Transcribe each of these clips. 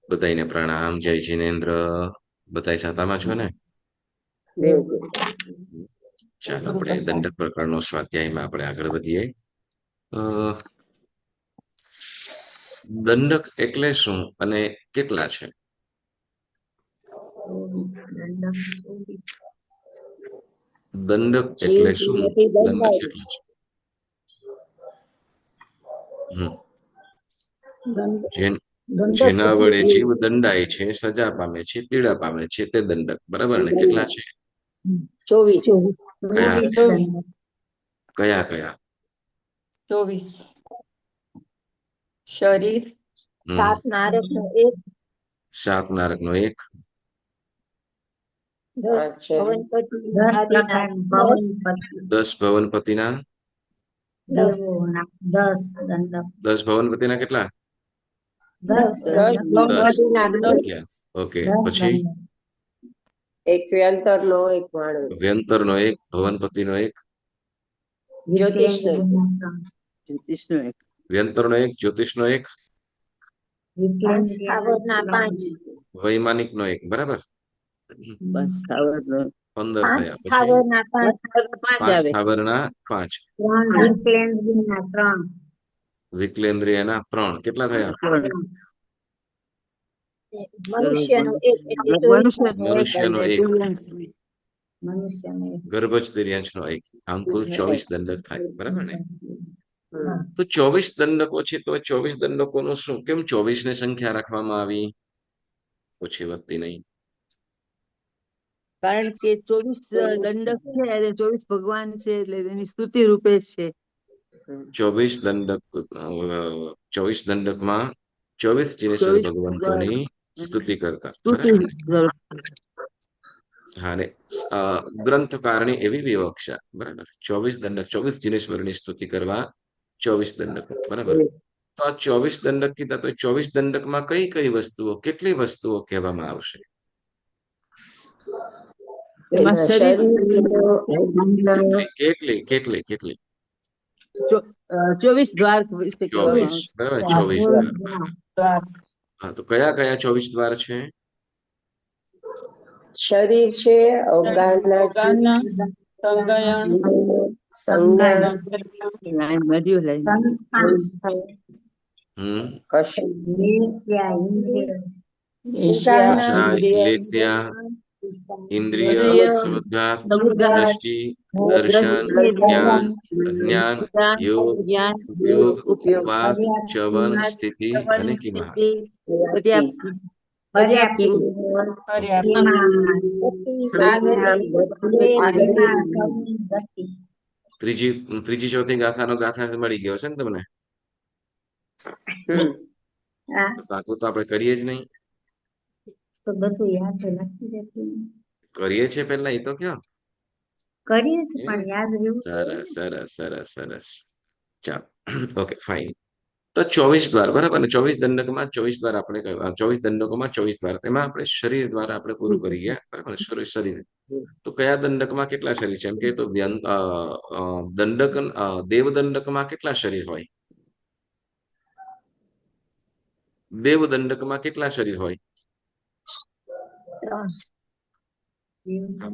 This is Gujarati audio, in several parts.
બધાઈને પ્રણામ. જય જિનેન્દ્ર. બધા સાતામાં છો ને? ચાલો આપણે દંડક પ્રકરણનો સ્વાધ્યાયમાં આપણે આગળ વધીએ. દંડક એટલે શું અને કેટલા છે? દંડક એટલે શું? દંડક કેટલા છે? જેના વડે જીવ દંડાય છે, સજા પામે છે, પીડા પામે છે, તે દંડક. બરાબર ને? કેટલા છે? 24. કયા કયા? 24. શરીર, 7 નારકનો 1, 7 નારકનો 1, 10 ભવનપતિ 10 ભવનપતિના, 10 ભવનપતિના કેટલા? 11. ઓકે, પછી એક વ્યંતરનો, એક વાણો, વ્યંતરનો 1, ભવનપતિનો 1, જ્યોતિષનો વ્યંતરનો 1, જ્યોતિષનો 1, વૈમાનિકનો 1. બરાબર, 15 થયા. પછી 5 સ્થાવરના 5, વિકલેન્દ્રિયના 3. કેટલા થયા? મનુષ્યનો 1, ગર્ભજ તિર્યંશનો 1. આમ કુલ 24 દંડક થાય. બરાબર ને? તો 24 દંડકો છે, તો 24 દંડકોનું શું? કેમ 24 ને સંખ્યા રાખવામાં આવી? ઓછી વધતી નહીં. કારણ કે 24 દંડક છે એટલે 24 ભગવાન છે એટલે એની સ્તુતિ રૂપે છે. 24 દંડકમાં 24 જીનેશ્વર ભગવંતોની સ્તુતિ કરતા. બરાબર ને? હા, ને ગ્રંથકારની એવી વિવક્ષા. બરાબર, 24 દંડક, 24 જીનેશ્વરની સ્તુતિ કરવા 24 દંડક. બરાબર. તો આ 24 દંડક કીધા, તો 24 દંડકમાં કઈ કઈ વસ્તુઓ, કેટલી વસ્તુઓ કહેવામાં આવશે? કેટલી કેટલી કેટલી? 24 દ્વાર. 24. બરાબર, 24 દ્વાર. હા, તો કયા કયા 24 દ્વાર છે? શરીર છે, અવગાહના છે, સંજ્ઞા, લેસ્યા, ઇન્દ્રિય, સમુદ્ગાત, દ્રષ્ટિ, દર્શન, જ્ઞાન, અજ્ઞાન, યોગ, ઉપયોગ, વાક, ચવન, સ્થિતિ અને કિમહા. ત્રીજી ચોથી ગાથાનો ગાથા મળી ગયો હશે ને તમને? પાકું તો આપણે કરીએ જ નહીં. કરીએ છીએ પેલા, એ તો કયો સરસ સરસ સરસ સરસ. ચાલો, ઓકે, ફાઇન. તો 24 દ્વાર. બરાબર ને? 24 દંડકમાં 24 દ્વાર આપણે 24 દંડકોમાં 24 દ્વાર. તેમાં આપણે શરીર દ્વારા આપણે પૂરું કરી ગયા. બરાબર, શરીર. તો કયા દંડકમાં કેટલા શરીર છે? એમ કે તો દંડક, દેવ દંડકમાં કેટલા શરીર હોય? દેવ દંડકમાં કેટલા શરીર હોય?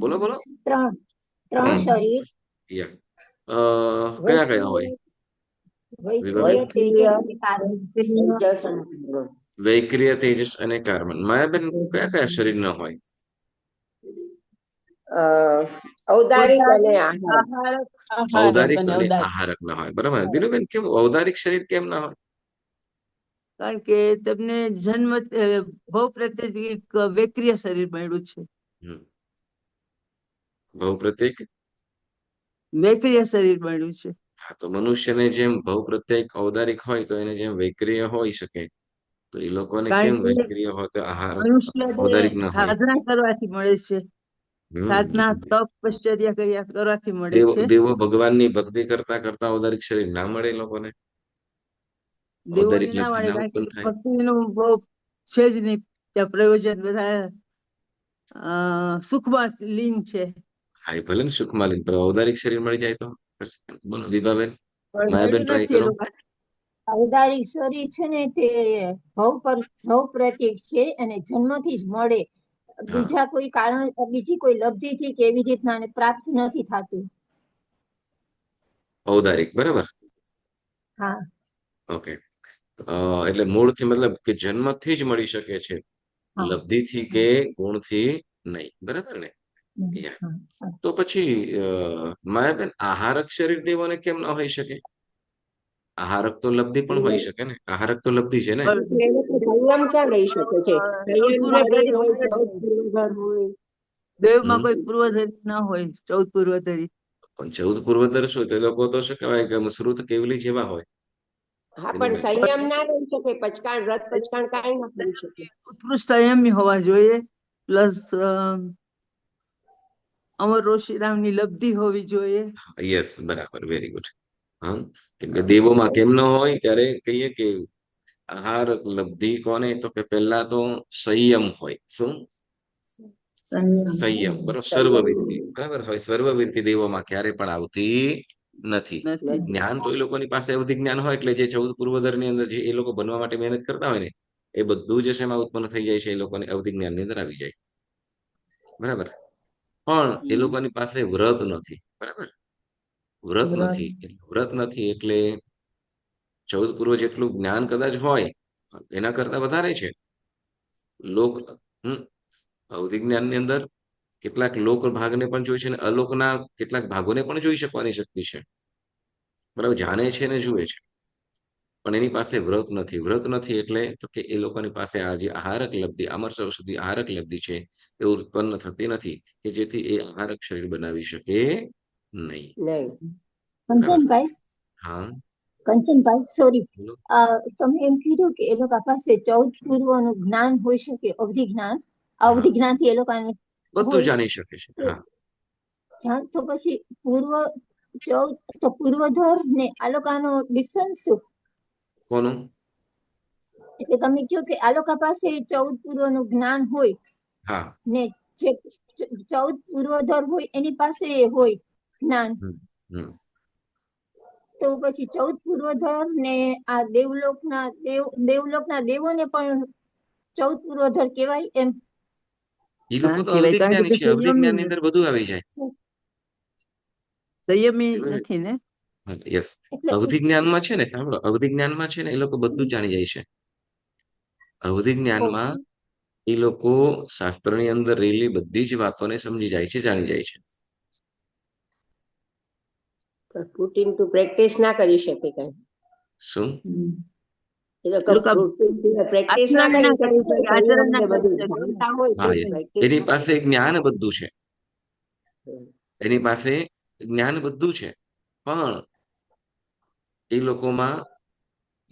બોલો બોલો. 3 શરીર. કયા કયા હોય? વૈક્રિય, તેજસ અને કાર્બન. માયાબેન, કયા કયા શરીર ન હોય? ઔદારિક અને ઔદારિક અને આહારક ના હોય. બરાબર. દિનુબેન, કેમ ઔદારિક શરીર કેમ ના હોય? કારણ કે તમને જન્મ ભવ પ્રત્યેક વૈક્રિય શરીર મળ્યું છે. ભવ પ્રત્યેક વૈક્રિય શરીર મળ્યું છે. હા, તો મનુષ્યને જેમ ભવ પ્રત્યેક ઔદારિક હોય, તો એને જેમ વૈક્રિય હોઈ શકે, તો એ લોકોને કેમ વૈક્રિય હોય તો આહાર ઔદારિક ના હોય? સાધના કરવાથી મળે છે. સાધના, તપશ્ચર્યા કરવાથી મળે છે. દેવો ભગવાનની ભક્તિ કરતા કરતા ઔદારિક શરીર ના મળે એ લોકોને? ઔદારિક ના ઉત્પન્ન થાય? ભક્તિનું બહુ છે જ નહીં. ત્યાં પ્રયોજન બધા સુખમાં લીન છે. હા, એ ભલે ને સુખમાં લીન, પણ ઔદારિક શરીર મળી જાય તો? બોલો દીપાબેન, માયાબેન, ટ્રાય કરો. ઔદારિક શરીર છે ને તે ભવ પ્રતીક છે અને જન્મથી જ મળે, હા બીજા કોઈ કારણ, બીજી કોઈ લબ્ધિથી કે એવી રીતના એને પ્રાપ્ત નથી થતું. ઔદારિક, બરાબર. હા. ઓકે. એટલે મૂળથી મતલબ કે જન્મથી જ મળી શકે છે, હા. લબ્ધિથી કે ગુણથી નહીં, બરાબર ને? યા. હા, હા. તો પછી માયાબેન, આહારક શરીર દેવોને કેમ ન હોઈ શકે? આહારક તો લબ્ધિ પણ હોઈ શકે ને, આહારક તો લબ્ધિ છે ને. એટલે એ લોકો સંયમ ક્યાં લઈ શકે છે? સંયમ શરીર હોય, 14 પૂર્વધર હોય. દેવમાં હમ. કોઈ પૂર્વધરી ના હોય, 14 પૂર્વધરી. પણ 14 પૂર્વધર શું, તે લોકો તો શું કહેવાય કે શ્રુત કેવલી જેવા હોય. હા, એની પણ મેં સંયમ ના રહી શકે, પચકાણ વ્રત પચકાણ કાંઈ ના કરી શકે. ઉત્કૃષ્ટ સંયમી હોવા જોઈએ, પ્લસ અમર ઋષિરામની લબ્ધિ હોવી જોઈએ. યસ, બરાબર, વેરી ગુડ. હા, કેમ કે દેવોમાં કેમ ન હોય? ત્યારે કહીએ કે આહારક લબ્ધિ કોને, તો કે પહેલા તો સંયમ હોય. શું? સંયમ, બરાબર. સર્વવિરતિ, બરાબર હોય. સર્વવિરતિ દેવોમાં ક્યારે પણ આવતી નથી. નથી. જ્ઞાન તો એ લોકોની પાસે અવધિ જ્ઞાન હોય, એટલે જે 14 પૂર્વધર ની અંદર જે એ લોકો બનવા માટે મહેનત કરતા હોય ને, એ બધું જ એમાં ઉત્પન્ન થઈ જાય છે, એ લોકોને અવધિ જ્ઞાન ની અંદર આવી જાય, બરાબર. પણ એ લોકોની પાસે વ્રત નથી, બરાબર. વ્રત નથી એટલે 14 પૂર્વ જેટલું જ્ઞાન કદાચ હોય, એના કરતા વધારે છે. લોક અવધિ જ્ઞાનની અંદર કેટલાક લોક ભાગને પણ જોઈ છે, અને અલોકના કેટલાક ભાગોને પણ જોઈ શકવાની શક્તિ છે, બરાબર. જાણે છે ને જુએ છે, પણ એની પાસે વ્રત નથી. વ્રત નથી એટલે તો કે એ લોકોની પાસે આ જે આહારક લબ્ધિ, અમર સુધી આહારક લબ્ધિ છે, એ ઉત્પન્ન થતી નથી, કે જેથી એ આહારક શરીર બનાવી શકે નહીં. નહીં. કંચનભાઈ, હા, સોરી, બોલો. તમે એમ કીધું કે એ લોકો પાસે 14 પૂર્વનું જ્ઞાન હોઈ શકે, અવધિ જ્ઞાન. હા, અવધિ જ્ઞાનથી એ લોકોને બધું હોય જાણી શકે છે. તો હા, તો પછી પૂર્વધર ને આ લોકોનો ડિફરન્સ શું? કોનું? એટલે તમે કહો કે આ લોકો પાસે 14 પૂર્વનું જ્ઞાન હોય હા. ને જે 14 પૂર્વધર હોય એની પાસે હોય જ્ઞાન, હમ. તો પછી 14 પૂર્વધર ને આ દેવલોકના દેવોને પણ 14 પૂર્વધર કહેવાય એમ? એ લોકો ના તો કહેવાય, અવધિ કારણ કે જ્ઞાની તે છે, અવધિ સંયમી જ્ઞાનની અંદર બધું આવી જાય. સંયમી નથી ને. યસ, એટલે અવધિ જ્ઞાનમાં છે ને, સાંભળો, અવધિ જ્ઞાનમાં છે ને, એ લોકો બધું જ જાણી જાય છે. અવધિ જ્ઞાનમાં એ લોકો શાસ્ત્રની અંદર રહેલી બધી જ વાતોને સમજી જાય છે, જાણી જાય છે. પુટ ઇન ટુ પ્રેક્ટિસ ના કરી શકે કઈ. શું? એ લોકો પ્રેક્ટિસ ના કરી શકે, સંયમ ને બધું જાણતા હોય તો હા, યસ. પ્રેક્ટિસ એની ના પાસે કરી જ્ઞાન બધું છે, શકે. એની પાસે જ્ઞાન બધું છે, પણ એ લોકોમાં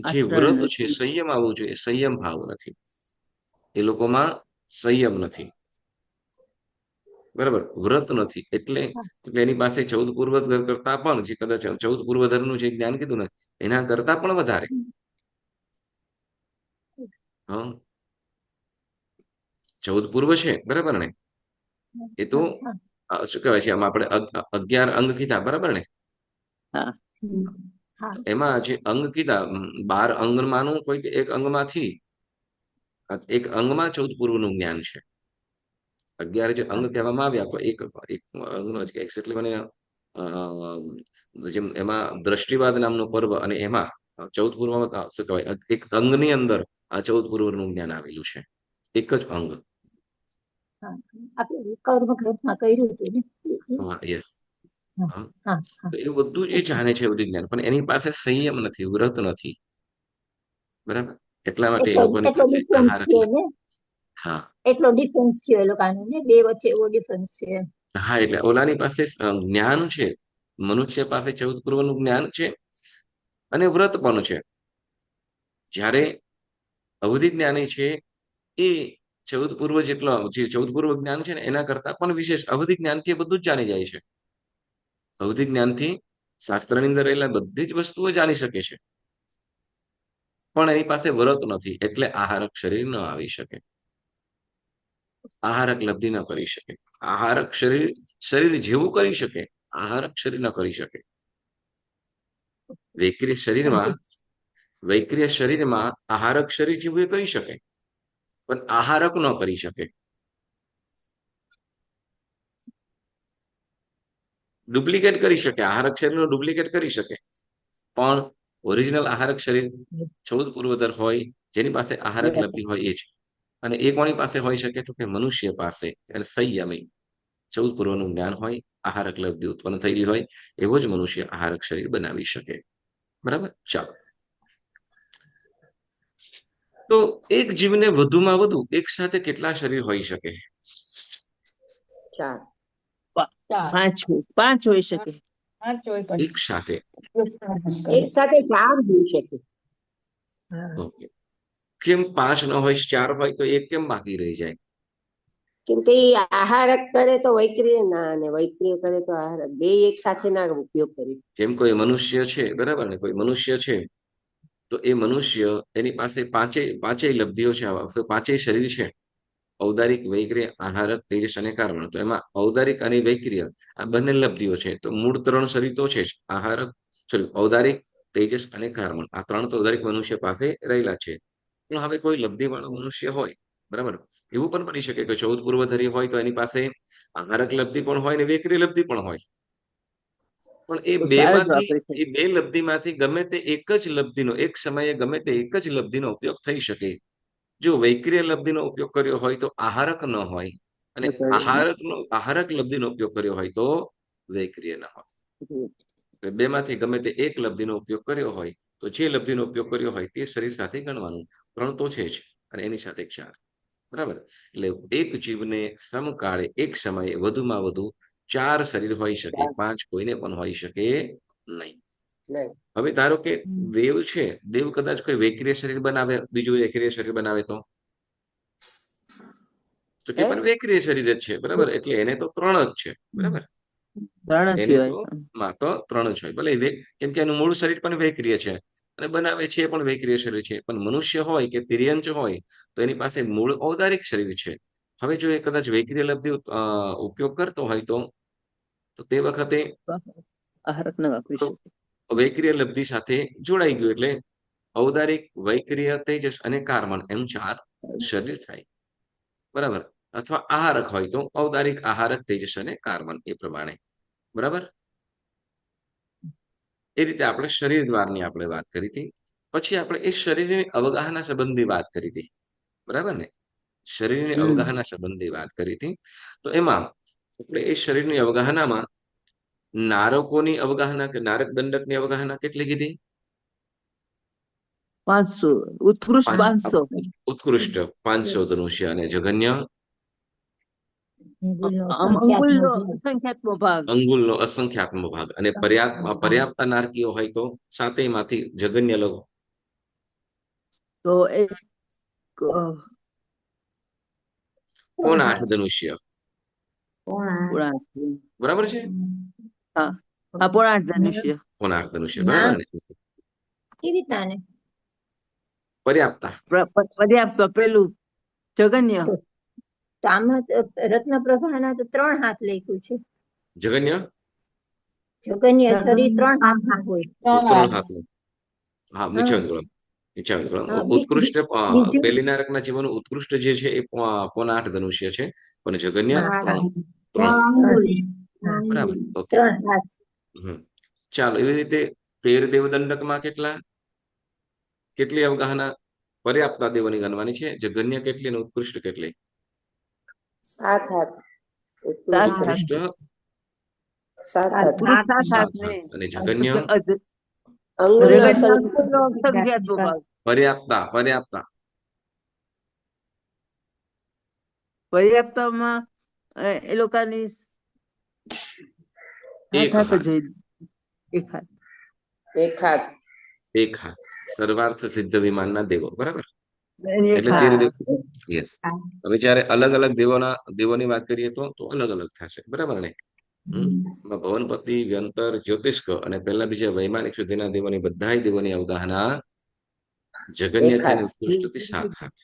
જે આચરણ વ્રત છે, નથી. સંયમ આવવું જોઈએ, સંયમ ભાવ નથી. એ લોકોમાં સંયમ નથી, બરાબર. વ્રત નથી એટલે એની પાસે 14 પૂર્વધર કરતા પણ, જે કદાચ 14 પૂર્વધરનું જે જ્ઞાન કીધું ને, એના કરતા પણ વધારે. હા, 14 પૂર્વ છે, બરાબર ને? એ તો શું કહેવાય છે, આમાં આપણે 11 અંગ કીધા, બરાબર ને? હા. એમાં જે અંગ કીધા, 12 અંગમાંનું કોઈક એક અંગમાંથી, એક અંગમાં 14 પૂર્વનું જ્ઞાન છે. 11 જે અંગ કહેવામાં આવ્યા, તો એક અંગનો જ એક્ઝેક્ટલી મને જેમ એમાં દ્રષ્ટિવાદ નામનો પર્વ, અને એમાં 14 પૂર્વમાં શું કહેવાય, એક અંગની અંદર આ 14 પૂર્વનું જ્ઞાન આવેલું છે, એક જ અંગ. આપણે કર્મ ગ્રંથમાં કર્યું હતું ને. હા, યસ. હા, તો એ બધું જ એ જાણે છે, બધું જ્ઞાન, પણ એની પાસે સંયમ નથી, વ્રત નથી, બરાબર. એટલા માટે એ લોકોની એટલો પાસે ડિફરન્સ આહાર છે ને, હા, એટલો ડિફરન્સ છે એ લોકોનો ને, બે વચ્ચે એવો ડિફરન્સ છે. હા, એટલે ઓલાની પાસે જ્ઞાન છે, મનુષ્ય પાસે 14 પૂર્વનું જ્ઞાન છે, અને વ્રત પણ છે. જ્યારે અવધિ જ્ઞાની છે, એ 14 પૂર્વ જેટલો, જે 14 પૂર્વ જ્ઞાન છે ને, એના કરતા પણ વિશેષ અવધિ જ્ઞાનથી એ બધું જ જાણી જાય છે. અવધિ જ્ઞાનથી શાસ્ત્રની અંદર રહેલા બધી જ વસ્તુઓ જાણી શકે છે, પણ એની પાસે વ્રત નથી, એટલે આહારક શરીર ન આવી શકે, આહારક લબ્ધિ ન કરી શકે. આહારક શરીર જેવું કરી શકે, આહારક શરીર ન કરી શકે. વેકરી શરીરમાં વૈક્રિય શરીરમાં આહારક શરીર જેવું એ કરી શકે, પણ આહારક ન કરી શકે. ડુપ્લિકેટ કરી શકે, આહારક શરીરનું ડુપ્લિકેટ કરી શકે, પણ ઓરિજિનલ આહારક શરીર 14 પૂર્વધર હોય, જેની પાસે આહારક લબ્ધિ હોય એ જ. અને એ કોની પાસે હોઈ શકે? તો કે મનુષ્ય પાસે, એટલે સંયમી 14 પૂર્વનું જ્ઞાન હોય, આહારક લબ્ધિ ઉત્પન્ન થયેલી હોય, એવો જ મનુષ્ય આહારક શરીર બનાવી શકે. બરાબર. ચાલો, તો એક જીવને વધુમાં વધુ એક સાથે કેટલા શરીર હોઈ શકે? 4. 5 હોઈ શકે. એક સાથે. એક સાથે 4 હોઈ શકે. ઓકે. કેમ 5 ન હોય, 4 હોય તો એક કેમ બાકી રહી જાય? કેમ કે ઈ આહારક કરે તો વૈક્રિય ના, અને વૈક્રિય કરે તો આહારક, બે એક સાથે ના ઉપયોગ કરી. જેમ કોઈ મનુષ્ય છે, બરાબર ને, કોઈ મનુષ્ય છે, તો એ મનુષ્ય એની પાસે પાંચેય લબ્ધિઓ છે, તો પાંચેય શરીર છે, ઔદારિક, વૈક્રિય, આહારક, તેજસ અને કાર્બન. તો એમાં ઔદારિક અને વૈક્રિય આ બંને લબ્ધિઓ છે. તો મૂળ 3 શરીર તો છે જ, આહારક, સોરી, ઔદારિક, તેજસ અને કાર્બન. આ 3 તો દરેક મનુષ્ય પાસે રહેલા છે. પણ હવે કોઈ લબ્ધિ વાળો મનુષ્ય હોય, બરાબર, એવું પણ બની શકે કે 14 પૂર્વધરી હોય તો એની પાસે આહારક લબ્ધિ પણ હોય ને વૈક્રિય લબ્ધિ પણ હોય. પણ એ તો બે સારા જ માંથી, વાપરી શકે. એ બે લબ્ધિમાંથી ગમે તે એક જ લબ્ધિનો, એક સમયે ગમે તે એક જ લબ્ધિનો ઉપયોગ થઈ શકે. જો વૈક્રિય લબ્ધિનો ઉપયોગ કર્યો હોય તો આહારક ન હોય, અને આહારક લબ્ધિનો ઉપયોગ કર્યો હોય તો વૈક્રિય ન હોય. બેમાંથી ગમે તે એક લબ્ધિનો ઉપયોગ કર્યો હોય તો જે લબ્ધિનો ઉપયોગ કર્યો હોય તે શરીર સાથે ગણવાનું. 3 તો છે જ, અને એની સાથે 4. બરાબર. એટલે એક જીવને સમકાળે એક સમયે વધુમાં વધુ 4 શરીર હોઈ શકે, 5 કોઈને પણ હોઈ શકે નહીં. નહીં. હવે ધારો કે દેવ છે, દેવ કદાચ કોઈ વૈક્રિય શરીર બનાવે, બીજું વૈક્રિય શરીર બનાવે તો કે પણ વૈક્રિય શરીર જ છે, બરાબર, એટલે એને તો 3 જ છે, બરાબર. 3 જ એને તો કહેવાય. માત્ર 3 જ હોય, ભલે કેમ કે એનું મૂળ શરીર પણ વૈક્રિય છે અને બનાવે છે એ પણ વૈક્રિય શરીર છે. પણ મનુષ્ય હોય કે તિર્યંચ હોય તો એની પાસે મૂળ ઔદારિક શરીર છે. હવે જો એ કદાચ વૈક્રિય લબ્ધિ ઉપયોગ કરતો હોય તો તે વખતે આહારક ન વાપરી શકે. વૈક્રિય લબ્ધિ સાથે જોડાઈ ગયું, એટલે ઔદારિક, વૈક્રિય, તેજસ અને કાર્બન, એમ 4 શરીર થાય. બરાબર. અથવા આહારક હોય તો ઔદારિક, આહારક, તેજસ અને કાર્બન, એ પ્રમાણે. બરાબર. એ રીતે આપણે શરીર દ્વારની આપણે વાત કરી હતી. પછી આપણે એ શરીરની અવગાહના સંબંધી વાત કરી હતી, બરાબર ને? શરીરની અવગાહના સંબંધી વાત કરી હતી. તો એમાં આપણે એ શરીરની અવગાહનામાં નારકોની અવગાહના કે નારક દંડકની અવગાહના કેટલી કીધી? 500. ઉત્કૃષ્ટ 500. ઉત્કૃષ્ટ 500 ધનુષ્ય, અને જઘન્ય અંગુલનો અસંખ્યાત્મક ભાગ. અંગુલનો અસંખ્યાત્મક ભાગ. અને પર્યાપ્ત નારકીઓ હોય તો 7 માંથી જઘન્ય લો તો એક કોણ 8 ધનુષ્ય, પોણા બરાબર છે? પોણા 8 ધનુષ્ય. કોણ 8 ધનુષ્ય, બરાબર ને? કેવી રીતના ને પર્યાપ્તા, પર્યાપ્ત પેલું જગન્ય. તો આમાં રત્નપ્રભાના તો 3 હાથ લખ્યું છે. જઘન્ય જગન્ય શરીર 3 હાથમાં હોય. 3 હાથ. હા, હા, ઉત્કૃષ્ટ બીજું પેલી નારકના જીવનનું ઉત્કૃષ્ટ જે છે એ પોણા 8 ધનુષ્ય છે, પણ જઘન્ય 3. બરાબર. ઓકે. 3 હાથ. ચાલો, એવી રીતે 13 દેવદંડકમાં કેટલી અવગાહના પર્યાપ્તા દેવોની ગણવાની છે? જઘન્ય કેટલી અને ઉત્કૃષ્ટ કેટલી? 7 હાથ. ઉત્કૃષ્ટ 7 હાથ. 7 હાથ અને જઘન્ય અંગુલનો અસંખ્યાત્મક ભાગ. પર્યાપ્તા પર્યાપ્તમાં એ લોકોની 1 હાથ. એક હાથ. સર્વાર્થ સિદ્ધ વિમાનના દેવો, બરાબર. એટલે 13 દેવ. યસ. હવે જ્યારે અલગ અલગ દેવોની વાત કરીએ તો અલગ અલગ થશે, બરાબર ને? ભવનપતિ, વ્યંતર, જ્યોતિષ્ક અને પહેલા બીજા વૈમાનિક સુધીના દેવોની બધાય દેવોની અવગાહના જગન્યથી અને ઉત્કૃષ્ટથી 7 હાથ.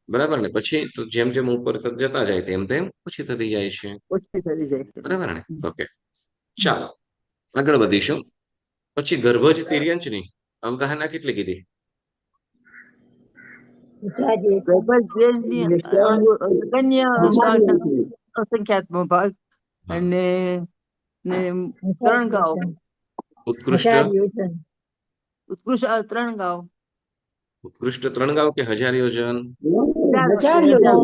બરાબર ને? પછી તો જેમ જેમ ઉપર જતા જાય તેમ તેમ ઓછી થતી જાય છે, બરાબર ને? ઓકે, ચાલો આગળ વધીશું. પછી ગર્ભજ તિર્યંચની અવગાહના કેટલી કીધી? ગણ્ય અસંખ્યાત્મક ભાગ હા. અને ને 3 ગાઉ. ઉત્કૃષ્ટ ઉત્કૃષ્ટ 3 ગાઉ. ઉત્કૃષ્ટ 3 ગાઉ કે 1000 યોજન? 1000 યોજન.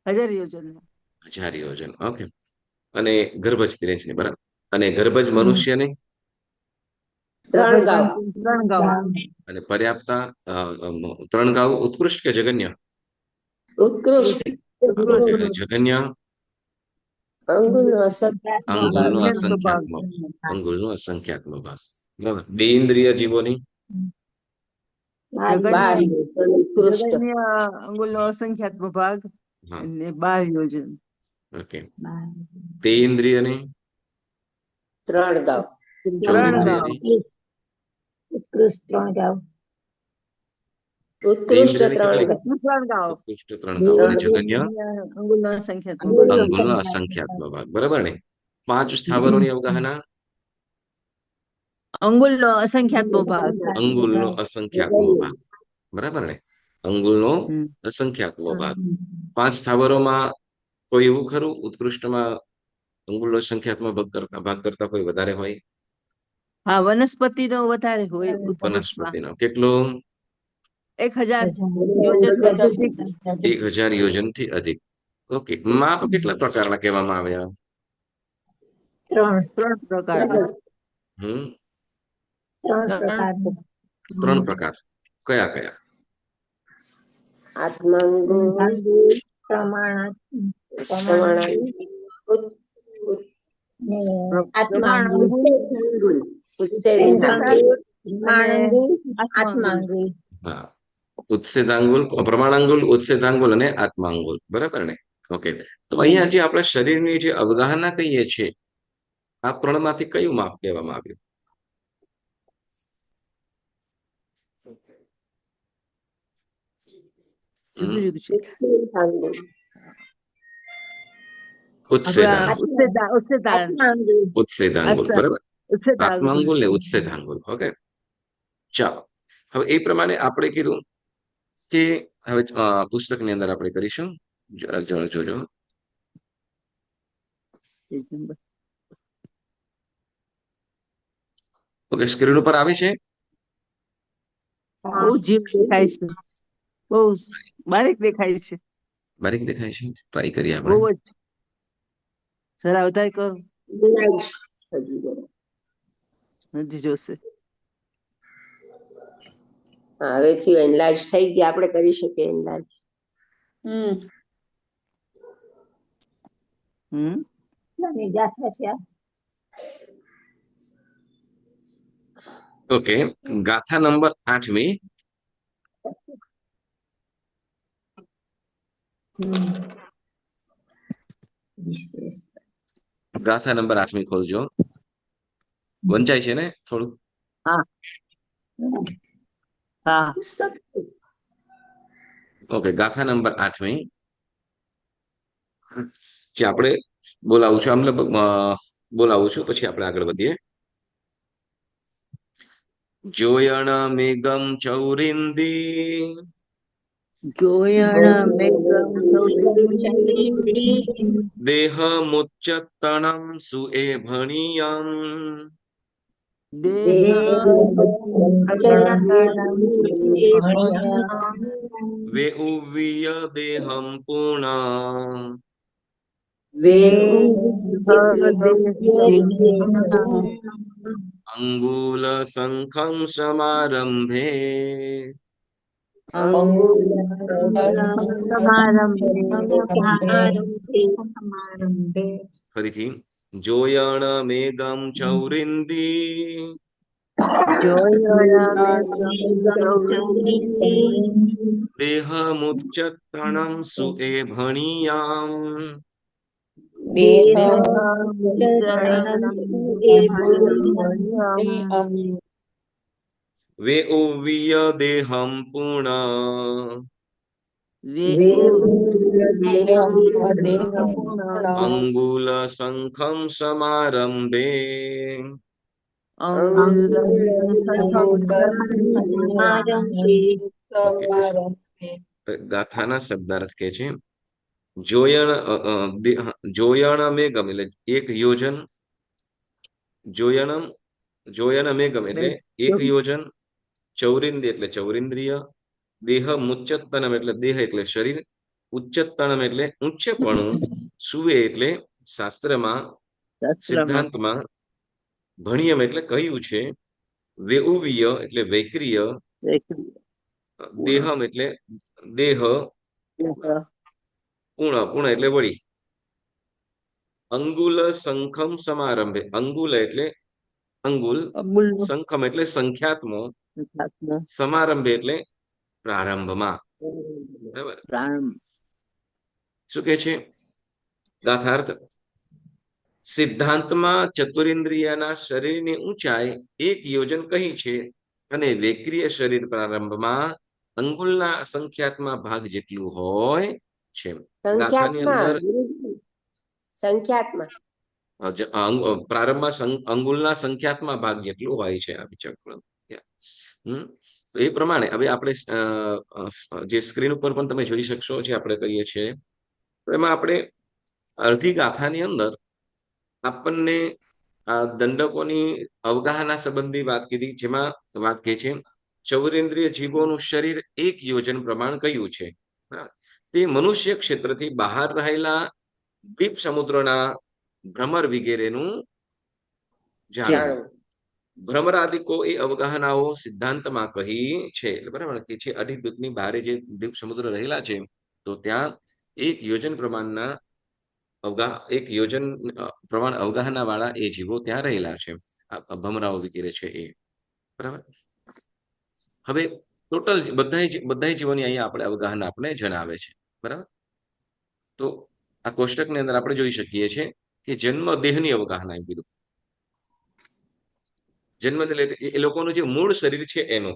1000 યોજન. 1000 યોજન. ઓકે. અને ગર્ભજ તિર્યંચની બરાબર. અને ગર્ભજ મનુષ્યની 3 ગાઉ. 3 ગાઉ. અને પર્યાપ્તા 3 ગાઉ ઉત્કૃષ્ટ કે જગન્ય? ઉત્કૃષ્ટ. ઓકે. જગન્ય અંગુલનો અસંખ્યાત્મક ભાગ. અંગુલનો અસંખ્યાત્મક અંગુલનો અસંખ્યાત્મક ભાગ બરાબર. 2 ઇન્દ્રિય જીવોની બાર ઉત્કૃષ્ટ. જગન્ય અંગુલનો અસંખ્યાત્મક ભાગ હા. અને 12 યોજન. ઓકે. 3 ઇન્દ્રિયની 3 ગાઉ. 14 3 ગાઉ. ઇન્દ્રિયની ઉત્કૃષ્ટ 3 ગાઉ. ઉત્કૃષ્ટ 3 ગાઉ. ત્રણ ગાઉ. ઉત્કૃષ્ટ 3 ગાઉ અને જગન્ય અંગુલનો અસંખ્યાત્મક ભાગ. અંગુલનો અસંખ્યાત્મક ભાગ બરાબર ને? 5 સ્થાવરોની અવગાહના અંગુલનો અસંખ્યાત્મક ભાગ. અંગુલનો અસંખ્યાત્મક ભાગ બરાબર ને? અંગુલનો અસંખ્યાત્મક ભાગ. 5 સ્થાવરોમાં કોઈ એવું ખરું ઉત્કૃષ્ટમાં અંગુલનો સંખ્યાત્મક ભાગ કરતા કોઈ વધારે હોય? હા, વનસ્પતિનો વધારે હોય ઉત્કૃષ્ટમાં. વનસ્પતિનો કેટલો? 1000 યોજન. 1000 યોજનથી અધિક. ઓકે. માપ કેટલા પ્રકારના કહેવામાં આવ્યા? 3 પ્રકારના. હમ 3 પ્રકારના. 3 પ્રકાર કયા કયા? આત્માંગુલ, પ્રમાણાંકુલ ને આત્માંગુલ. ઉત્સેદાંગુલ. ઉત્સેદાંગુલ. પ્રમાણાંકુલ, આત્માંગુલ. હા. ઉત્સેદાંગુલ, પ્રમાણાંગુલ, ઉત્સેદાંગુલ અને આત્માંગુલ બરાબર ને? ઓકે. તો અહીંયા જે આપણે શરીરની જે અવગાહના કહીએ છીએ આ 3 માંથી કયું માપ કહેવામાં આવ્યું? જુદું જુદું છે. ઉત્સેદાંગુલ. ઉત્સેદાંગુલ. ઉત્સેદાંગુલ બરાબર. ઉત્સેદાંગુલ. આત્માંગુલ ને ઉત્સેદાંગુલ. ઓકે. ચાલો હવે એ પ્રમાણે આપણે કીધું કે હવે પુસ્તકની અંદર આપણે કરીશું. જરાક જોજો. ઓકે. સ્ક્રીન ઉપર આવે છે? બહુ જીવ દેખાય છે. બહુ બારીક દેખાય છે. બારીક દેખાય છે? ટ્રાય કરીએ આપણે. બહુ જ. જરા વધારે કરો. હજી જોશે. હવે થયું એનલાર્જ થઈ ગયા, આપણે કરી શકીએ એનલાર્જ. નાની ગાથા છે આ. ઓકે. ગાથા નંબર 8મી. ગાથા નંબર 8મી ખોલજો. વંચાય છે ને થોડું? હા. હા. ઓકે. ગાથા નંબર 8મી જે આપણે બોલાવું છું બોલાવું છું પછી આપણે આગળ વધીએ. જોયણ મેઘમ ચૌરિંદી દેહ મુચ્ચતણમ સુએભણીયમ વે ઉવ્ય દેહમ પૂર્ણ અંગુલ શંખમ સમારંભે ફરીથી. જોયણ મેઘમ ચૌરિંદી દેહ મુચ્ચતણમ સુએભણીયમ વે ઉવ્ય દેહમ પૂર્ણ અંગુલ શંખમ સમારંભે અંગુલ ઓકે, ગાથાના શબ્દાર્થ કે છે જોયણ જોયણમેગમ એટલે એક યોજન, જોયણમ જોયણમેગમ એટલે એક યોજન, ચૌરિંદ્રિય એટલે ચૌરિન્દ્રિય, દેહ મુચ્ચત્તનમ એટલે દેહ એટલે શરીર, ઉચ્ચત્તનમ એટલે ઉચ્ચપણું, સુવે એટલે શાસ્ત્રમાં સિદ્ધાંતમાં, ભણ્યમ એટલે કહ્યું છે, વેઉવ્ય એટલે વૈક્રિય, દેહમ એટલે દેહ, પૂર્ણ એટલે વળી, અંગુલ શંખમ સમારંભે, અંગુલ એટલે અંગુલ, શંખમ એટલે સંખ્યાત્મો, સમારંભે એટલે પ્રારંભમાં. બરાબર, શું કે છે ગાથાર્થ? સિદ્ધાંતમાં ચતુરિન્દ્રિયના શરીરની ઊંચાઈ એક યોજન કહી છે અને વૈક્રિય શરીર પ્રારંભમાં અંગુલના સંખ્યાત્મક ભાગ જેટલું હોય છે. ગાથાની અંદર સંખ્યાત્મક પ્રારંભમાં અંગુલના સંખ્યાત્મક ભાગ જેટલું હોય છે. આ વિચાર તો એ પ્રમાણે હવે આપણે જે સ્ક્રીન ઉપર પણ તમે જોઈ શકશો, જે આપણે કરીએ છીએ તો એમાં આપણે અડધી ગાથાની અંદર આપણને આ દંડકોની અવગાહના સંબંધી વાત કીધી, જેમાં વાત કહે છે ચૌરેન્દ્રિય જીવોનું શરીર એક યોજન પ્રમાણ કયું છે. તે મનુષ્ય ક્ષેત્રથી બહાર રહેલા દ્વીપ સમુદ્રના ભ્રમર વગેરેનું જાણવું. ભ્રમરાદિકો એ અવગાહનાઓ સિદ્ધાંતમાં કહી છે. બરાબર, કે છે અઢી દ્વીપની બહારે જે દ્વીપ સમુદ્ર રહેલા છે તો ત્યાં એક યોજન પ્રમાણના એક યોજન પ્રમાણ અવગાહના વાળા એ જીવો ત્યાં રહેલા છે, ભમરાઓ વગેરે છે એ. બરાબર, હવે ટોટલ બધા જીવોની અહીંયા આપણે અવગાહના આપણે જણાવે છે. બરાબર, તો આ કોષ્ટકની અંદર આપણે જોઈ શકીએ છીએ કે જન્મ દેહની અવગાહના એમ કીધું. જન્મને લે એ લોકોનું જે મૂળ શરીર છે એનું.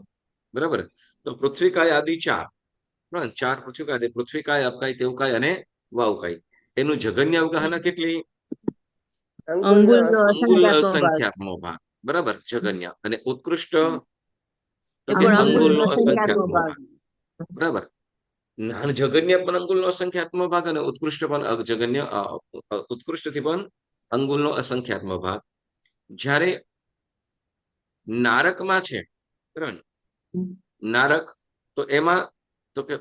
બરાબર, તો પૃથ્વીકાય આદિ ચાર પૃથ્વીકાય, પૃથ્વીકાય, અપકાય, તેવકાય અને વાવકાય. એનું જગન્ય અવગાહના કેટલી? અંગુલ સંખ્યાત્મક ભાગ. બરાબર, જગન્ય. અને ઉત્કૃષ્ટ અંગુલનો અસંખ્યાત્મક ભાગ. બરાબર, જગન્ય પણ અંગુલનો અસંખ્યાત્મક ભાગ અને ઉત્કૃષ્ટ પણ જગન્ય ઉત્કૃષ્ટથી પણ અંગુલનો અસંખ્યાત્મક ભાગ. જ્યારે નારકમાં છે નારક, તો એમાં તો કે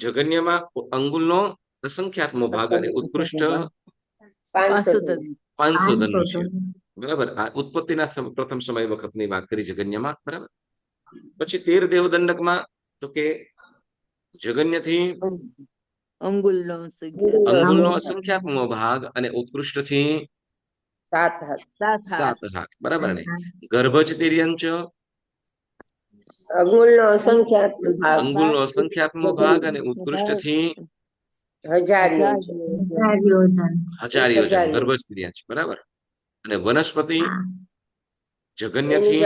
જગન્યમાં અંગુલનો અસંખ્યાત્મક ભાગ અને ઉત્કૃષ્ટ 500 ધનુષ્ય. બરાબર, આ ઉત્પત્તિના પ્રથમ સમય વખતની વાત કરી જગન્યમાં. બરાબર, પછી 13 દેવદંડકમાં તો કે જગન્યથી અંગુલનો અસંખ્યાત્મક ભાગ અને ઉત્કૃષ્ટથી 7 હાથ. બરાબર ને? ગર્ભજ તિર્યંચ અંગુલનો અસંખ્યાત્મક ભાગ અને ઉત્કૃષ્ટથી 1000 યોજન ગર્ભજ તિર્યંચ. બરાબર, અને વનસ્પતિ જગન્યથી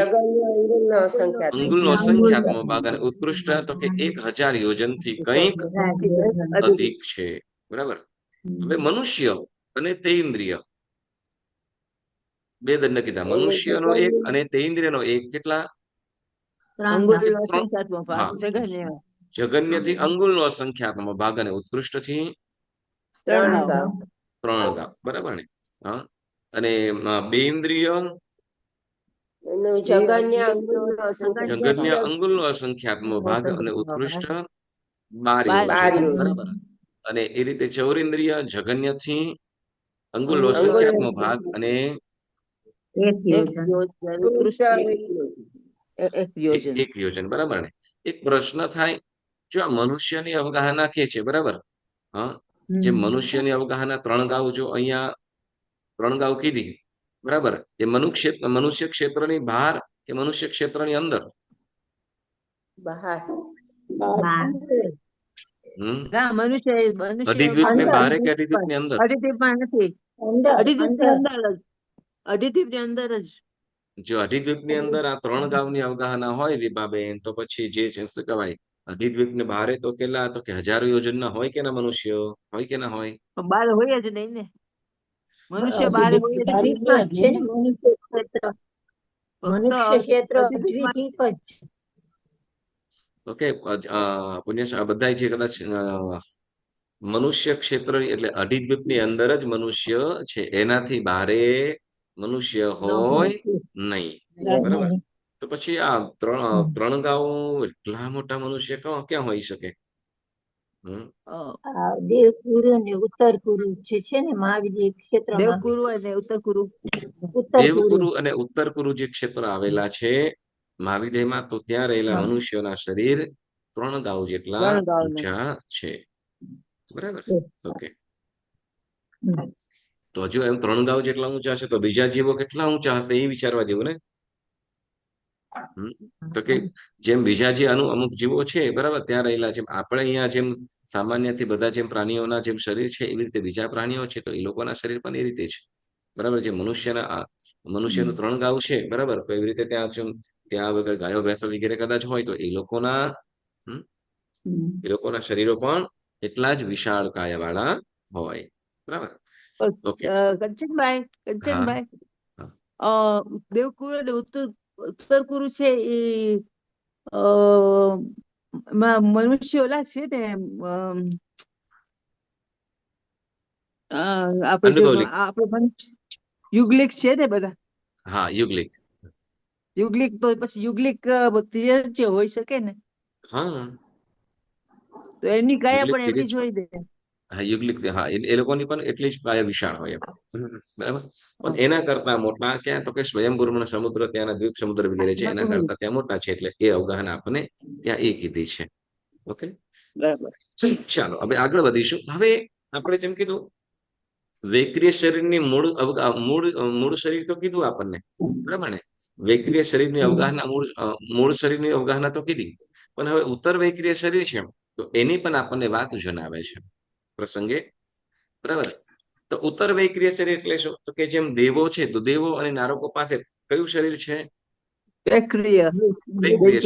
અંગુલનો અસંખ્યાત્મક ભાગ અને ઉત્કૃષ્ટ તો કે 1000 યોજન થી કંઈક અધિક છે. બરાબર, હવે મનુષ્ય અને તેઇન્દ્રિય બે દંડ કીધા. મનુષ્યનો એક અને તેઇન્દ્રિયનો એક. કેટલા? જગન્યથી અંગુલનો અસંખ્યાત્મક ભાગ અને ઉત્કૃષ્ટથી 3 ગાવ. બરાબર ને? હા, અને બે ઇન્દ્રિય જગન્ય અંગુલનો અસંખ્યાત્મક ભાગ અને ઉત્કૃષ્ટ 12 યોજન. બરાબર, અને એ રીતે ચૌરિન્દ્રિય જગન્યથી અંગુલનો અસંખ્યાત્મક ભાગ અને એક યોજન. બરાબર ને? એક પ્રશ્ન થાય, જો આ મનુષ્યની અવગાહના કે છે, બરાબર, હા, જે મનુષ્યની અવગાહના 3 ગાવ, જો અહીંયા 3 ગાવ કીધી, બરાબર, એ મનુષ્ય ક્ષેત્રની બહાર કે મનુષ્ય ક્ષેત્રની અંદર? અધિદ્વીપની બહાર કે અધિદ્વીપની અંદર? અધિદ્વીપની અંદર જ. જો અધિદ્વીપની અંદર આ 3 ગાવની અવગાહના હોય વિભાબેન, તો પછી જે છે શું કહેવાય, અધિદ્વીપને બહારે તો કેટલા? તો કે 1000 યોજનના હોય કે ના મનુષ્યો? હોય કે ના હોય? બહાર હોય જ નહીં ને. મનુષ્ય બહાર હોય જ નહીં. મનુષ્ય ક્ષેત્ર અદ્વૈતમાં અદ્વિતીય જ છે. ઓકે, પુણ્ય બધા જે કદાચ મનુષ્ય ક્ષેત્ર એટલે અઢી અંદર જ મનુષ્ય છે, એનાથી બારે મનુષ્ય હોય નહીં. બરાબર. નહીં. તો પછી આ ત્રણ ગાઉ એટલા મોટા મનુષ્ય ક્યાં હોઈ શકે? આ દેવકુરુ ને ઉત્તરકુરુ જે છે ને મહાવિદ્ય ક્ષેત્રમાં દેવકુરુ અને ઉત્તરકુરુ. ઉત્તરકુરુ દેવકુરુ અને ઉત્તરકુરુ જે ક્ષેત્ર આવેલા છે મહાવિદ્યમાં, તો ત્યાં રહેલા હા. મનુષ્યોના શરીર 3 ગાઉ જેટલા 3 ગાઉના. ઊંચા છે. બરાબર. ઓકે, હમ. તો હજુ એમ 3 ગાઉ જેટલા ઊંચા છે, તો બીજા જીવો કેટલા ઊંચા હશે એ વિચારવા જેવું ને. તો કે જેમ બીજા જે અમુક જીવો છે, બરાબર, ત્યાં રહેલા, જેમ આપણે અહીંયા જેમ સામાન્યથી બધા જેમ પ્રાણીઓના જેમ શરીર છે, એવી રીતે બીજા પ્રાણીઓ છે, તો એ લોકોના શરીર પણ એ રીતે છે. બરાબર. જે મનુષ્યનું 3 ગાઉ છે, બરાબર, તો એવી રીતે ત્યાં વગર ગાયો ભેંસો વગેરે કદાચ હોય, તો એ લોકોના શરીરો પણ એટલા જ વિશાળ કાયાવાળા હોય. બરાબર. ઓકે. કંચનભાઈ, દેવકુરુ અને ઉત્તરકુરુ છે એ મનુષ્ય ઓલા છે ને, આપણે અનુભવલિક. મનુષ્ય યુગલિક છે ને બધા. હા, યુગલિક. તો પછી યુગલિક જે હોઈ શકે ને, હા, તો એમની કાયા યુગલિક પણ એમની જ તિર્યક. હોય ને. હા, યુગલિક. હા, એ લોકોની પણ એટલી જ કાયા વિશાળ હોય એમ. બરાબર. પણ એના કરતા મોટા ક્યાં, તો કે સ્વયંભૂ સમુદ્ર, ત્યાંના દ્વીપ સમુદ્ર વગેરે છે, એના કરતા ત્યાં મોટા છે, એટલે એ અવગાહન આપણને ત્યાં એ કીધી છે. ઓકે, બરાબર. ચાલો હવે આગળ વધીશું. હવે આપણે જેમ કીધું વૈક્રિય શરીરની મૂળ શરીર તો કીધું આપણને, બરાબર ને. વૈક્રિય શરીરની અવગાહના મૂળ શરીરની અવગાહના તો કીધી, પણ હવે ઉત્તર વૈક્રિય શરીર છે, તો એની પણ આપણને વાત જણાવે છે પ્રસંગે. બરાબર. તો ઉત્તર વૈક્રિય શરીર એટલે શું? તો કે જેમ દેવો છે, તો દેવો અને નારકો પાસે કયું શરીર છે? વૈક્રિય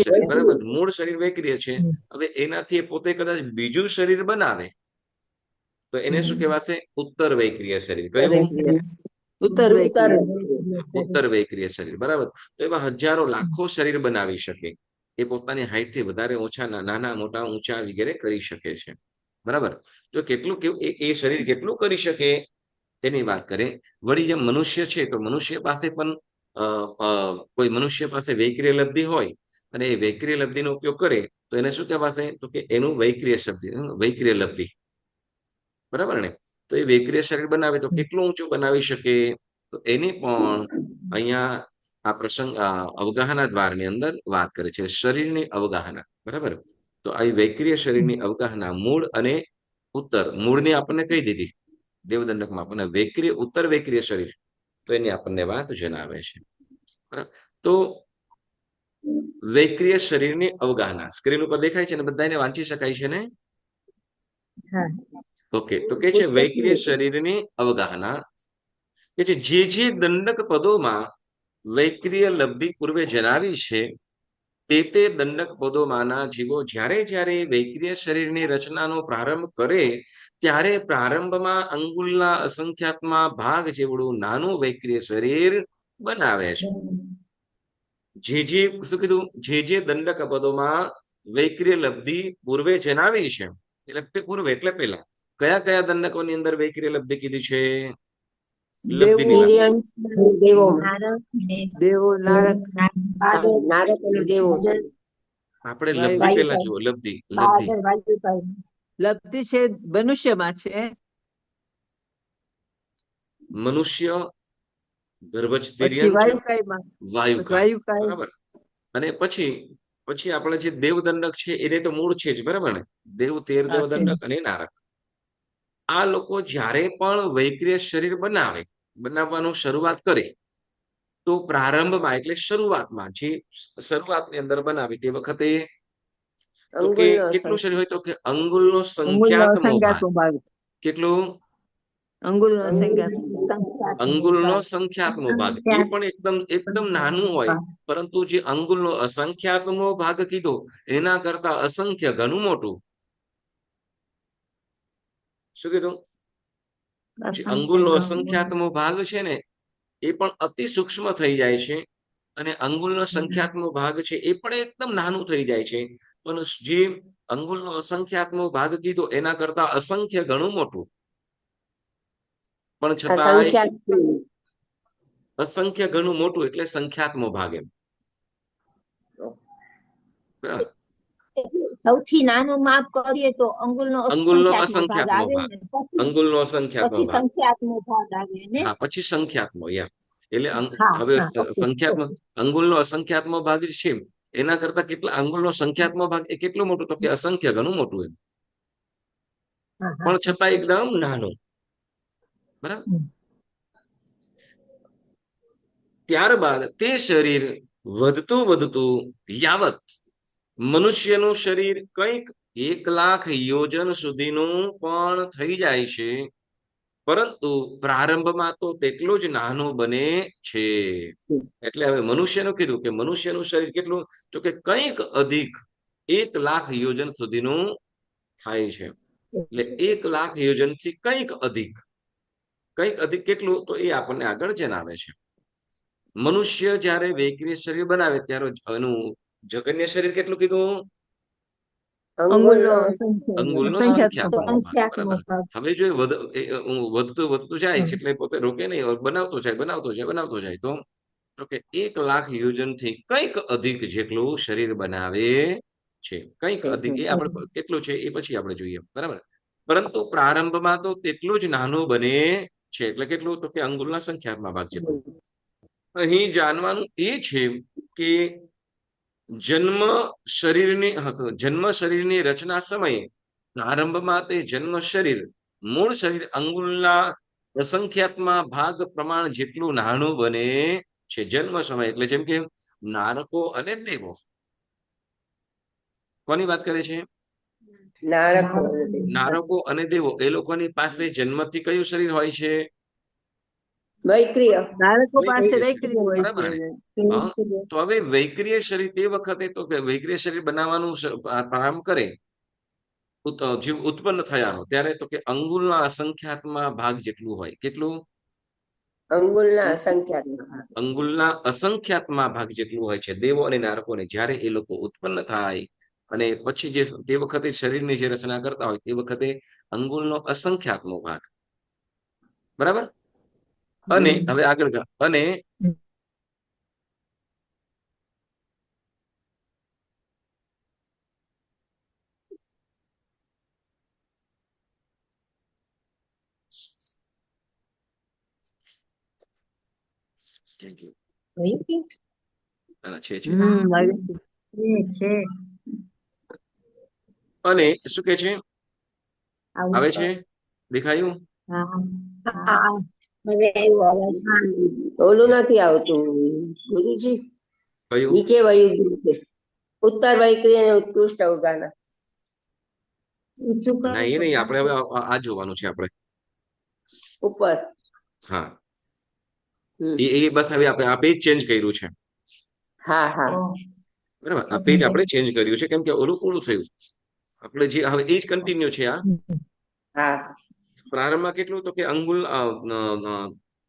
શરીર. બરાબર. મૂળ શરીર વૈક્રિય છે. હવે એનાથી પોતે કદાચ બીજું શરીર બનાવે, તો એને શું કહેવાશે? ઉત્તર વૈક્રિય શરીર. કયું? ઉત્તર વૈક્રિય શરીર. બરાબર. તો એવા હજારો લાખો શરીર બનાવી શકે. એ પોતાની હાઈટથી વધારે ઓછા, નાના મોટા ઊંચા વગેરે કરી શકે છે. બરાબર. તો કેવું એ શરીર કેટલું કરી શકે એની વાત કરે. વળી જેમ મનુષ્ય છે, તો મનુષ્ય પાસે પણ કોઈ મનુષ્ય પાસે વૈક્રિય લબ્ધિ હોય અને એ વૈક્રિય લબ્ધિનો ઉપયોગ કરે, તો એને શું કહેવાશે? તો કે એનું વૈક્રિય લબ્ધિ. બરાબર ને. તો એ વૈક્રિય શરીર બનાવે તો કેટલું ઊંચું બનાવી શકે? તો એની પણ અહીંયા આ પ્રસંગ અવગાહના દ્વારની અંદર વાત કરે છે, શરીરની અવગાહના. બરાબર. તો આ વૈક્રિય શરીરની અવગાહના મૂળ અને ઉત્તર. મૂળની આપણને કહી દીધી દેવદંડકમાં, આપણને ઉત્તર વૈક્રિય શરીર, તો એની આપણને વાત જણાવે છે. તો વૈક્રિય શરીરની અવગાહના સ્ક્રીન ઉપર દેખાય છે ને, બધાને વાંચી શકાય છે ને? ઓકે. તો કે છે વૈક્રિય શરીરની અવગાહના કે જે દંડક પદોમાં વૈક્રિય લબ્ધિ પૂર્વે જણાવી છે, તે દંડક પદોમાંના જીવો જ્યારે વૈક્રિય શરીરની રચનાનો પ્રારંભ કરે, ત્યારે પ્રારંભમાં અંગુલના અસંખ્યાતમાં ભાગ જેવડું નાનું વૈક્રિય શરીર બનાવે છે. શું કીધું? જે દંડક પદોમાં વૈક્રિય લબ્ધિ પૂર્વે જણાવી છે, એટલે પૂર્વે એટલે પહેલા કયા દંડકોની અંદર વૈક્રિય લબ્ધિ કીધી છે? દેવો, નારક, નારક અને દેવો. આપણે લબ્ધિ પહેલા જુઓ. લબ્ધિ છે મનુષ્યમાં છે. મનુષ્ય, ગર્ભજ પછી તિર્યક, વાયુકાય. બરાબર. અને પછી આપણે જે દેવદંડક છે, એને તો મૂળ છે જ, બરાબર ને. દેવદંડક અને નારક, આ લોકો જ્યારે પણ વૈક્રિય શરીર બનાવવાનું શરૂઆત કરે, તો પ્રારંભમાં એટલે શરૂઆતની અંદર બનાવી તે વખતે તો કે કેટલું શરીર હોય? તો કે અંગુલનો સંખ્યાતમો ભાગ. કેટલું? અંગુલનો સંખ્યાતમો ભાગ. એ પણ એકદમ નાનું હોય, પરંતુ જે અંગુલનો અસંખ્યાતમો ભાગ કીધો, એના કરતા અસંખ્ય ઘણું મોટું. શું કીધું? જે અંગુલનો અસંખ્યાતમો ભાગ છે ને, એ પણ અતિ સૂક્ષ્મ થઈ જાય છે, અને અંગુલનો સંખ્યાત્મક ભાગ છે એ પણ એકદમ નાનું થઈ જાય છે. પણ જે અંગુલનો અસંખ્યાત્મક ભાગ કીધો એના કરતા અસંખ્ય ઘણું મોટું, પણ છતાંય અસંખ્યાત અસંખ્ય ઘણું મોટું એટલે સંખ્યાત્મક ભાગ એમ. બરાબર. એટલે સૌથી નાનું માપ કરીએ તો અંગુલનો અંગુલનો અસંખ્યાત્મક ભાગ અસંખ્યાત્મક આવે ભાગ, ને, પછી અંગુલનો અસંખ્યાત્મક પછી ભાગ, સંખ્યાત્મક ભાગ આવે ને. હા પછી સંખ્યાત્મક યા એટલે હા હવે હા ઓકે સંખ્યાત્મક અંગુલનો અસંખ્યાત્મક ભાગ છે એના કરતા કેટલા અંગુલનો સંખ્યાત્મક ભાગ એ કેટલું મોટું, તો કે અસંખ્ય ઘણું મોટું એમ, હા હા પણ છતાં એકદમ નાનું. બરાબર. હમ. ત્યારબાદ તે શરીર વધતું વધતું યાવત મનુષ્યનું શરીર કંઈક 1,00,000 યોજન સુધીનું પણ થઈ જાય છે, પરંતુ પ્રારંભમાં તો તેટલું જ નાનું બને છે. એટલે હવે મનુષ્યનું કીધું કે મનુષ્યનું શરીર કેટલું, તો કે કંઈક અધિક 1,00,000 યોજન સુધીનું થાય છે. એટલે 1,00,000 યોજનથી કંઈક અધિક કેટલું, તો એ આપણને આગળ જણાવે છે. મનુષ્ય જ્યારે વૈક્રિય શરીર બનાવે ત્યારે એનું જગન્ય શરીર કેટલું કીધું, અંગુલનો અંગુલનો સંખ્યાત્મક ભાગ. સંખ્યાત્મક ભાગ. બરાબર. ભાગ. હવે જો વધતું જાય છે એટલે પોતે રોકે નહીં, બનાવતો જાય તો કે 1,00,000 યોજનથી કંઈક અધિક જેટલું શરીર બનાવે છે. કંઈક અધિક એ આપણે કેટલું છે એ પછી આપણે જોઈએ. બરાબર. પરંતુ પ્રારંભમાં તો તેટલું જ નાનું બને છે. એટલે કેટલું, તો કે અંગુલના સંખ્યાત્મક ભાગ જેટલું. અહીં જાણવાનું એ છે કે જન્મ શરીરની રચના સમયે પ્રારંભમાં તે જન્મ શરીર મૂળ શરીર અંગુલના અસંખ્યાત્મક ભાગ પ્રમાણ જેટલું નાનું બને છે. જન્મ સમય એટલે જેમ કે નારકો અને દેવો. કોની વાત કરે છે? નારકો અને દેવો એ લોકોની પાસે જન્મથી કયું શરીર હોય છે? વૈક્રિય. બાળકો પાસે વૈક્રિય વૈક્રિય હોય બરાબર ને? છે. હા. તો હવે વૈક્રિય શરીર તે વખતે તો કે વૈક્રિય શરીર બનાવવાનું પ્રારંભ કરે જીવ ઉત્પન્ન થયાનો ત્યારે તો કે અંગુલના અસંખ્યાત્મક ભાગ જેટલું હોય. કેટલું? અંગુલના અસંખ્યાત અંગુલના અસંખ્યાત્મક ભાગ જેટલું હોય છે. દેવો અને નારકોને જ્યારે એ લોકો ઉત્પન્ન થાય અને પછી જે તે વખતે શરીરની જે રચના કરતા હોય તે વખતે અંગુલનો અસંખ્યાત્મક ભાગ. બરાબર. અને હવે આગળ અને Thank you. છે અને શું કે છે? આવે છે? દેખાયું? ઓલું નથી આવતું ગુરુજી, કયું? નીચે વયું ગયું છે. ઉત્તર વૈક્રિય અને ઉત્કૃષ્ટ અવગાહના. ના એ નહીં, આપણે હવે આ જોવાનું છે આપણે. ઉપર. હા એ બસ હવે આપણે આ પેજ ચેન્જ કર્યું છે. હા હા બરાબર. આ પેજ આપણે ચેન્જ કર્યું છે કેમ કે ઓલું પૂરું થયું. આપણે જે હવે એ જ કન્ટિન્યુ છે. આ હા પ્રારંભમાં કેટલું, તો કે અંગુલ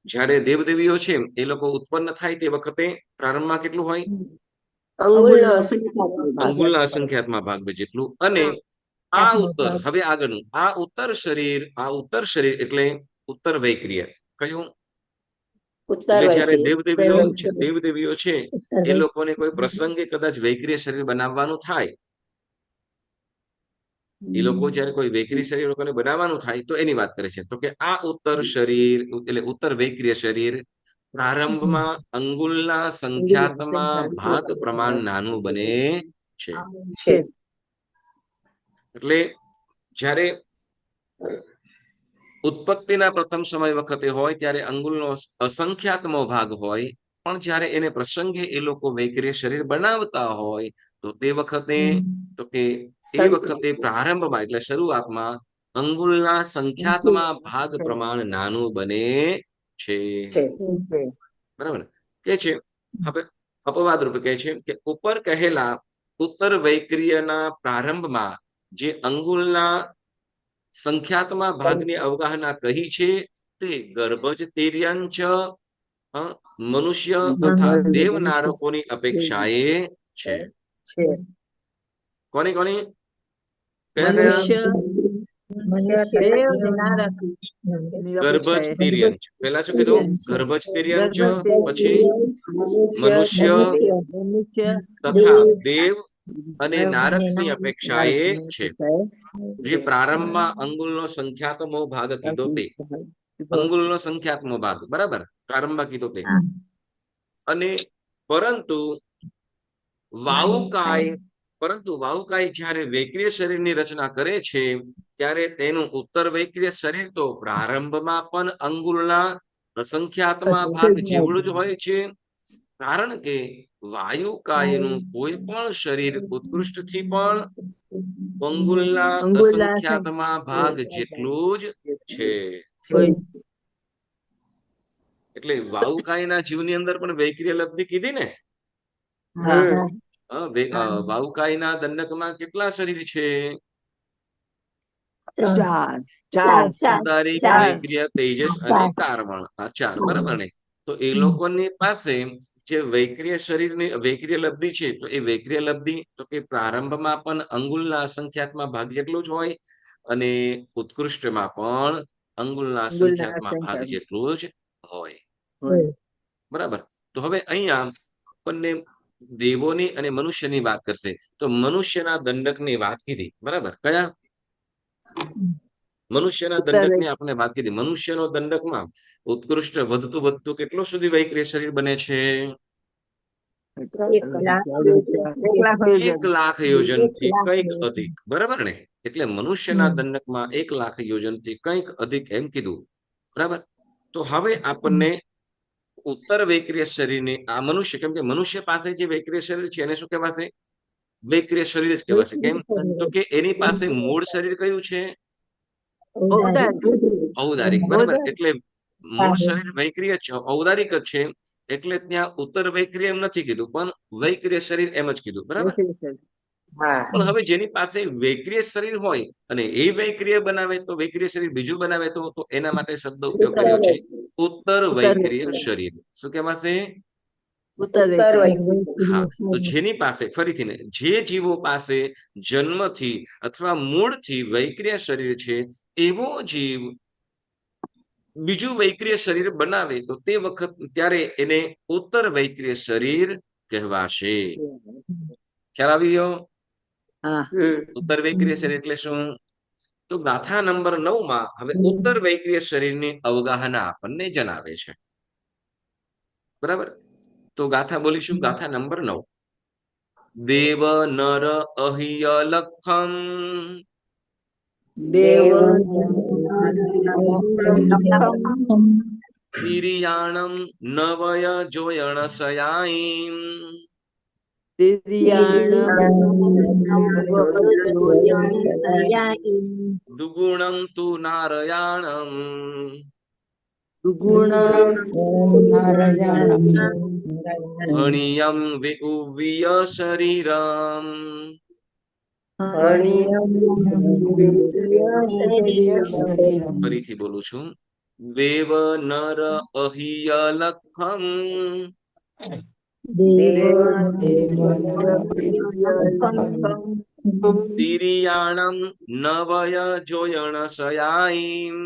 જ્યારે દેવદેવીઓ છે એ લોકો ઉત્પન્ન થાય તે વખતે પ્રારંભમાં કેટલું હોય? અંગુલનો અસંખ્યાત ભાગ. અંગુલના અસંખ્યાત્મક ભાગ જેટલું. અને આ ઉત્તર, હવે આગળનું આ ઉત્તર શરીર એટલે ઉત્તર વૈક્રિય. કયું? ઉત્તર એટલે જ્યારે વૈક્રિય. દેવદેવીઓ છે એ લોકોને કોઈ પ્રસંગે કદાચ વૈક્રિય શરીર બનાવવાનું થાય, એ લોકો જયારે કોઈ વૈક્રિય શરીર લોકોને બનાવવાનું થાય તો એની વાત કરે છે. તો કે આ ઉત્તર શરીર એટલે ઉત્તર વૈક્રિય શરીર પ્રારંભમાં અંગુલના સંખ્યાત્મક ભાગ પ્રમાણ નાનું બને છે. એટલે જ્યારે ઉત્પત્તિના પ્રથમ સમય વખતે હોય ત્યારે અંગુલનો અસંખ્યાત્મક ભાગ હોય, પણ જ્યારે એને પ્રસંગે એ લોકો વૈક્રિય શરીર બનાવતા હોય તો તે વખતે તો કે એ વખતે પ્રારંભમાં એટલે શરૂઆતમાં અંગુલના સંખ્યાત્મક ભાગ પ્રમાણ નાનું બને છે. બરાબર. કે છે હવે અપવાદ રૂપે કહે છે કે ઉપર કહેલા ઉત્તર વૈક્રિયના પ્રારંભમાં જે અંગુલના સંખ્યાત્મક ભાગની અવગાહના કહી છે તે ગર્ભજ તિર્યંચ મનુષ્ય તથા દેવનારકોની અપેક્ષાએ છે. છે. કોની કોની? કયા કયા? મનુષ્ય દેવ ને નારક ની ગર્ભજ અપેક્ષાએ. તિર્યંચ. પેલા શું કીધું? ગર્ભજ તિર્યંચ, પછી મનુષ્ય મનુષ્ય તથા દેવ અને નારકની અપેક્ષાએ છે. જે પ્રારંભમાં અંગુલનો સંખ્યાત્મક ભાગ કીધો તે. અંગુલનો સંખ્યાત્મક ભાગ, બરાબર, પ્રારંભમાં કીધો તે. અને પરંતુ વાહુકાય જ્યારે વૈક્રિય શરીરની રચના કરે છે ત્યારે તેનું ઉત્તર વૈક્રિય શરીર તો પ્રારંભમાં પણ અંગુલના સંખ્યાત્મક ભાગ જેવડું જ હોય છે, કારણ કે વાયુકાયનું કોઈ પણ શરીર ઉત્કૃષ્ટથી પણ અંગુલના અસંખ્યાતમાં ભાગ જેટલું જ છે. એટલે વાયુકાયના જીવની અંદર પણ વૈક્રિય લબ્ધિ કીધી ને. વાયુકાયના દંડકમાં કેટલા શરીર છે? ઔદારિક, વૈક્રિય, તેજસ અને કાર્બન, આ 4, બરાબર ને? તો એ લોકોની પાસે જે વૈક્રિય શરીરની વૈક્રિય લબ્ધિ છે, તો એ વૈક્રિય લબ્ધિ તો કે પ્રારંભમાં પણ અંગુલના અસંખ્યાતમાં ભાગ જેટલું જ હોય અને ઉત્કૃષ્ટમાં પણ અંગુલના સંખ્યાતમાં ભાગ જેટલું જ હોય. બરાબર. તો હવે અહીંયા આપણને દેવોની અને મનુષ્યની વાત કરશે. તો મનુષ્યના દંડકની વાત કીધી, બરાબર. કયા? મનુષ્યના દંડકની આપણે વાત કીધી. મનુષ્યનો દંડકમાં ઉત્કૃષ્ટ વધતું કેટલું સુધી વૈક્રિય શરીર બને છે? 1,00,000 યોજનથી કંઈક અધિક, બરાબર ને? એટલે મનુષ્યના દંડકમાં 1,00,000 યોજનથી કંઈક અધિક એમ કીધું, બરાબર. તો હવે આપણને ઉત્તર વૈક્રિય શરીરની આ મનુષ્ય, કેમ કે મનુષ્ય પાસે જે વૈક્રિય શરીર છે એને શું કહેવાશે? વૈક્રિય શરીર જ કહેવાશે. કેમ? તો કે એની પાસે મૂળ શરીર કયું છે? ઔદારિક, બરાબર. એટલે મૂળ શરીર વૈક્રિય છે, ઔદારિક જ છે, એટલે ત્યાં ઉત્તર વૈક્રિય એમ નથી કીધું, પણ વૈક્રિય શરીર એમ જ કીધું, બરાબર. પણ હવે જેની પાસે વૈક્રિય શરીર હોય અને એ વૈક્રિય બનાવે, તો વૈક્રિય શરીર બીજું બનાવે તો એના માટે શબ્દ ઉપયોગ કર્યો છે ઉત્તર વૈક્રિય શરીર. શું કહેવાશે? હા. તો જેની પાસે, ફરીથી ને, જે જીવો પાસે જન્મથી અથવા મૂળથી વૈક્રિય શરીર છે એવો જીવ બીજું વૈક્રિય શરીર બનાવે તો તે વખત ત્યારે એને ઉત્તર વૈક્રિય શરીર કહેવાશે. ખ્યાલ આવી ગયો? ઉત્તર વૈક્રિય શરીર એટલે શું? તો ગાથા નંબર 9 માં હવે ઉત્તર વૈક્રિય શરીરની અવગાહના આપણને જણાવે છે, બરાબર. તો ગાથા બોલીશું. ગાથા નંબર 9. દેવ નર અહિય લખમ તિરિયાણમ નવય જોયણ સયાઈમ દુગુણમ તુ નારયાણમ હણિયમ વિઉવ્ય શરીરમ. ફરીથી બોલું છું. દેવ નર અહિય લખમ તિરિયાણમ નવય જોયણ સયાઈમ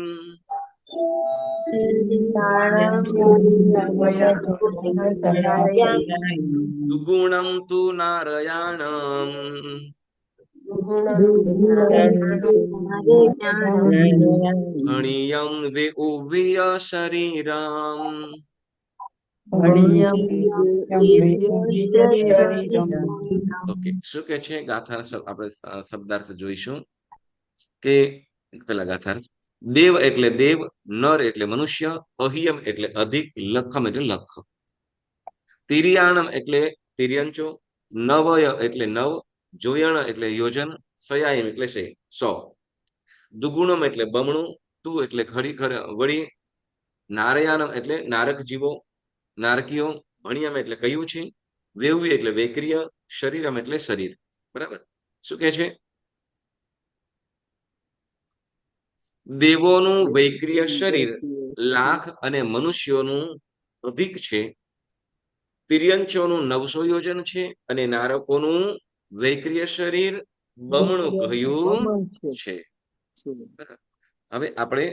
દુગુણમ તુ નારયાણમ હણિયમ વિઉવ્ય શરીરમ. ઓકે, શું કે છે ગાથા? આપણે શબ્દાર્થ જોઈશું કે પેલા ગાથાર્થ. દેવ એટલે દેવ, નર એટલે મનુષ્ય, અહિયમ એટલે અધિક, લખમ એટલે લખ, તિરિયાણમ એટલે તિર્યંચો, નવય એટલે નવ, જોયણ એટલે યોજન, સયાયમ એટલે 100, દુગુણમ એટલે બમણું, તું એટલે ખરેખર વળી, નારયાણમ એટલે નારક જીવો, નારકીઓ, ભણિયમ એટલે કયું છે, વેવ્ય એટલે વૈક્રિય, શરીરમ એટલે શરીર, બરાબર. શું કે છે? દેવોનું વૈક્રિય શરીર 1,00,000 અને મનુષ્યોનું અધિક છે, તિર્યંચોનું 900 યોજન છે અને નારકોનું વૈક્રિય શરીર બમણું કહ્યું બમણ છે. છે. હવે આપણે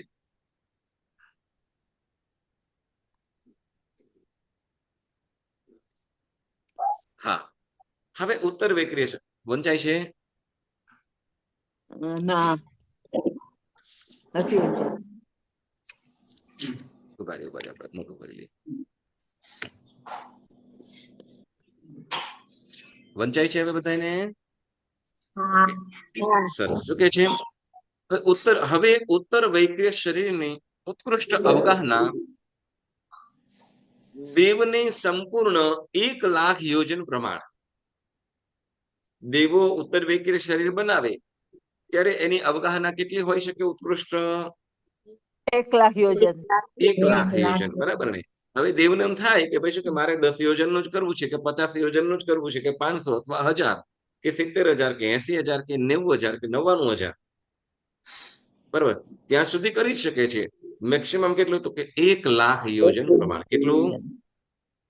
હા હવે ઉત્તર વૈક્રિય વંચાય છે. ના નથી વંચાય. ઉભા રહો, આપણે મોટું કરી લઈએ. વંચાય છે હવે બધાને? સરસ. શું કે છે? હવે ઉત્તર વૈક્રિય શરીરની ઉત્કૃષ્ટ અવગાહના દેવને સંપૂર્ણ 1,00,000 યોજન પ્રમાણ. દેવો ઉત્તર વૈક્રિય શરીર બનાવે ત્યારે એની અવગાહના કેટલી હોઈ શકે? ઉત્કૃષ્ટ 1,00,000 યોજન. 1,00,000 યોજન, બરાબર ને? હવે દેવને એમ થાય કે ભાઈ શું કે મારે 10 યોજનનું જ કરવું છે કે 50 યોજનનું જ કરવું છે કે 500 અથવા 1000 કે 70,000 કે 80,000 કે 90,000 કે 99,000, બરાબર, ત્યાં સુધી કરી શકે છે. મેક્સિમમ કેટલું? તો કે 1,00,000 યોજન પ્રમાણ. કેટલું?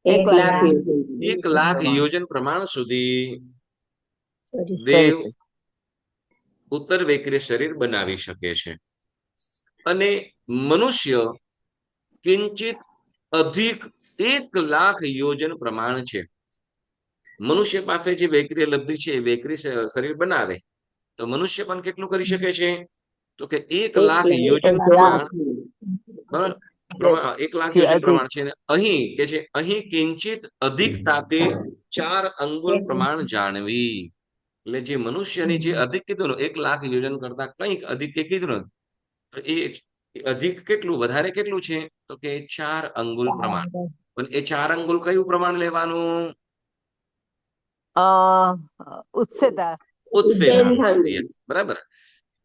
1,00,000 1,00,000 યોજન પ્રમાણ સુધી દેવ ઉત્તર વૈક્રિય શરીર બનાવી શકે છે. અને મનુષ્ય કિંચિત અધિક 1,00,000 યોજન પ્રમાણ છે. મનુષ્ય પાસે જે વૈક્રિય લબ્ધિ છે એ વૈક્રિય શરીર બનાવે તો મનુષ્ય પણ કેટલું કરી શકે છે? તો કે 1,00,000 યોજન પ્રમાણ, બરાબર, 1,00,000 યોજન પ્રમાણ છે. અહીં કે છે અહીં કિંચિત અધિકતાતે 4 અંગુલ પ્રમાણ જાણવી. એટલે જે મનુષ્યની જે અધિક કીધું ને 1,00,000 યોજન કરતા કંઈક અધિક કે કીધું ને, તો એ અધિક કેટલું, વધારે કેટલું છે? તો કે 4 અંગુલ પ્રમાણ. પણ એ 4 અંગુલ કયું પ્રમાણ લેવાનું? ઉત્સેતા. ઉત્સેધાંગ. યસ, બરાબર.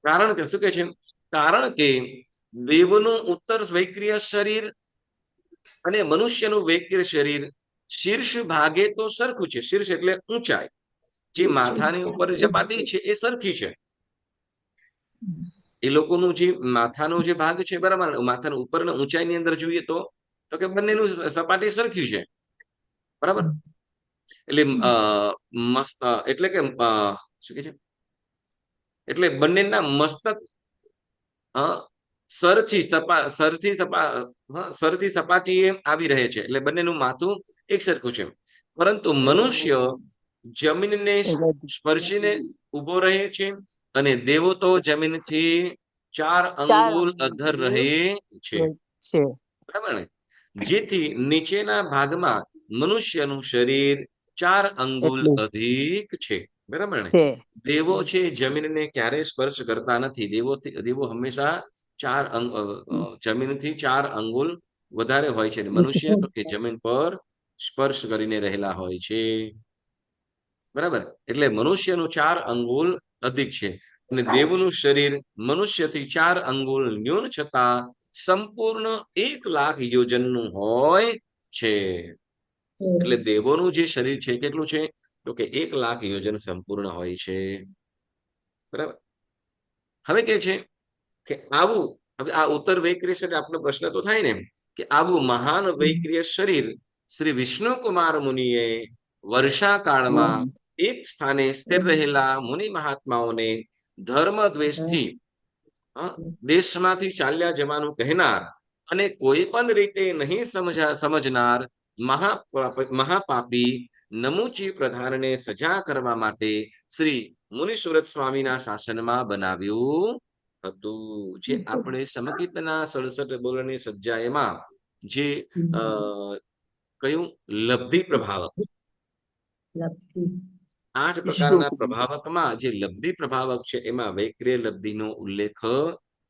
કારણ કે શું કે છે? કારણ કે દેવનું ઉત્તર વૈક્રિય શરીર અને મનુષ્યનું વૈક્રિય શરીર શીર્ષ ભાગે તો સરખું છે. શીર્ષ એટલે ઊંચાઈ. જે માથાની ઉપર સપાટી છે એ સરખી છે. એ લોકોનું જે માથાનો જે ભાગ છે, બરાબર, માથાના ઉપરના ઊંચાઈની અંદર જોઈએ તો કે બંનેનું સપાટી સરખી છે, બરાબર. એટલે મસ્ત એટલે કે શું કે છે? એટલે બંનેના મસ્તક સરથી સપાટીએ આવી રહે છે. એટલે બંનેનું માથું એક સરખું છે. પરંતુ મનુષ્ય જમીનને સ્પર્શીને ઉભો રહે છે અને દેવો તો જમીનથી 4 અંગુલ અધર રહે છે, બરાબર ને? જેથી નીચેના ભાગમાં મનુષ્યનું શરીર 4 અંગુલ અધિક છે, બરાબર ને? દેવો છે જમીનને ક્યારેય સ્પર્શ કરતા નથી. દેવો હંમેશા જમીનથી 4 અંગુલ વધારે હોય છે. મનુષ્ય તો કે જમીન પર સ્પર્શ કરીને રહેલા હોય છે, બરાબર. એટલે મનુષ્યનું 4 અંગુલ અધિક છે અને દેવનું શરીર મનુષ્યથી 4 અંગુલ ન્યૂન છતાં સંપૂર્ણ 1,00,000 યોજનનું હોય છે. એટલે દેવોનું જે શરીર છે કેટલું છે? તો કે 1,00,000 યોજન સંપૂર્ણ હોય છે, બરાબર. હવે કે છે કે આવું, હવે આ ઉત્તર વૈક્રિય શરીર, આપનો પ્રશ્ન તો થાય ને કે આવું મહાન વૈક્રિય શરીર શ્રી વિષ્ણુકુમાર મુનિએ વર્ષાકાળમાં એક સ્થાને સ્થિર રહેલા મુનિ મહાત્માઓને ધર્મ દ્વેષથી દેશમાંથી ચાલ્યા જવાનું કહેનાર અને કોઈ પણ રીતે નહીં સમજનાર મહાપાપી નમુચી પ્રધાનને સજા કરવા માટે શ્રી મુનિસુરત સ્વામીના શાસનમાં બનાવ્યું હતું. જે આપણે સમકીર્તના 67 બોલની સજ્જાએમાં જે કયું લબ્ધિ પ્રભાવક, 8 પ્રકારના પ્રભાવકમાં જે લબ્ધિ પ્રભાવક છે એમાં વૈક્રિય લબ્ધિનો ઉલ્લેખ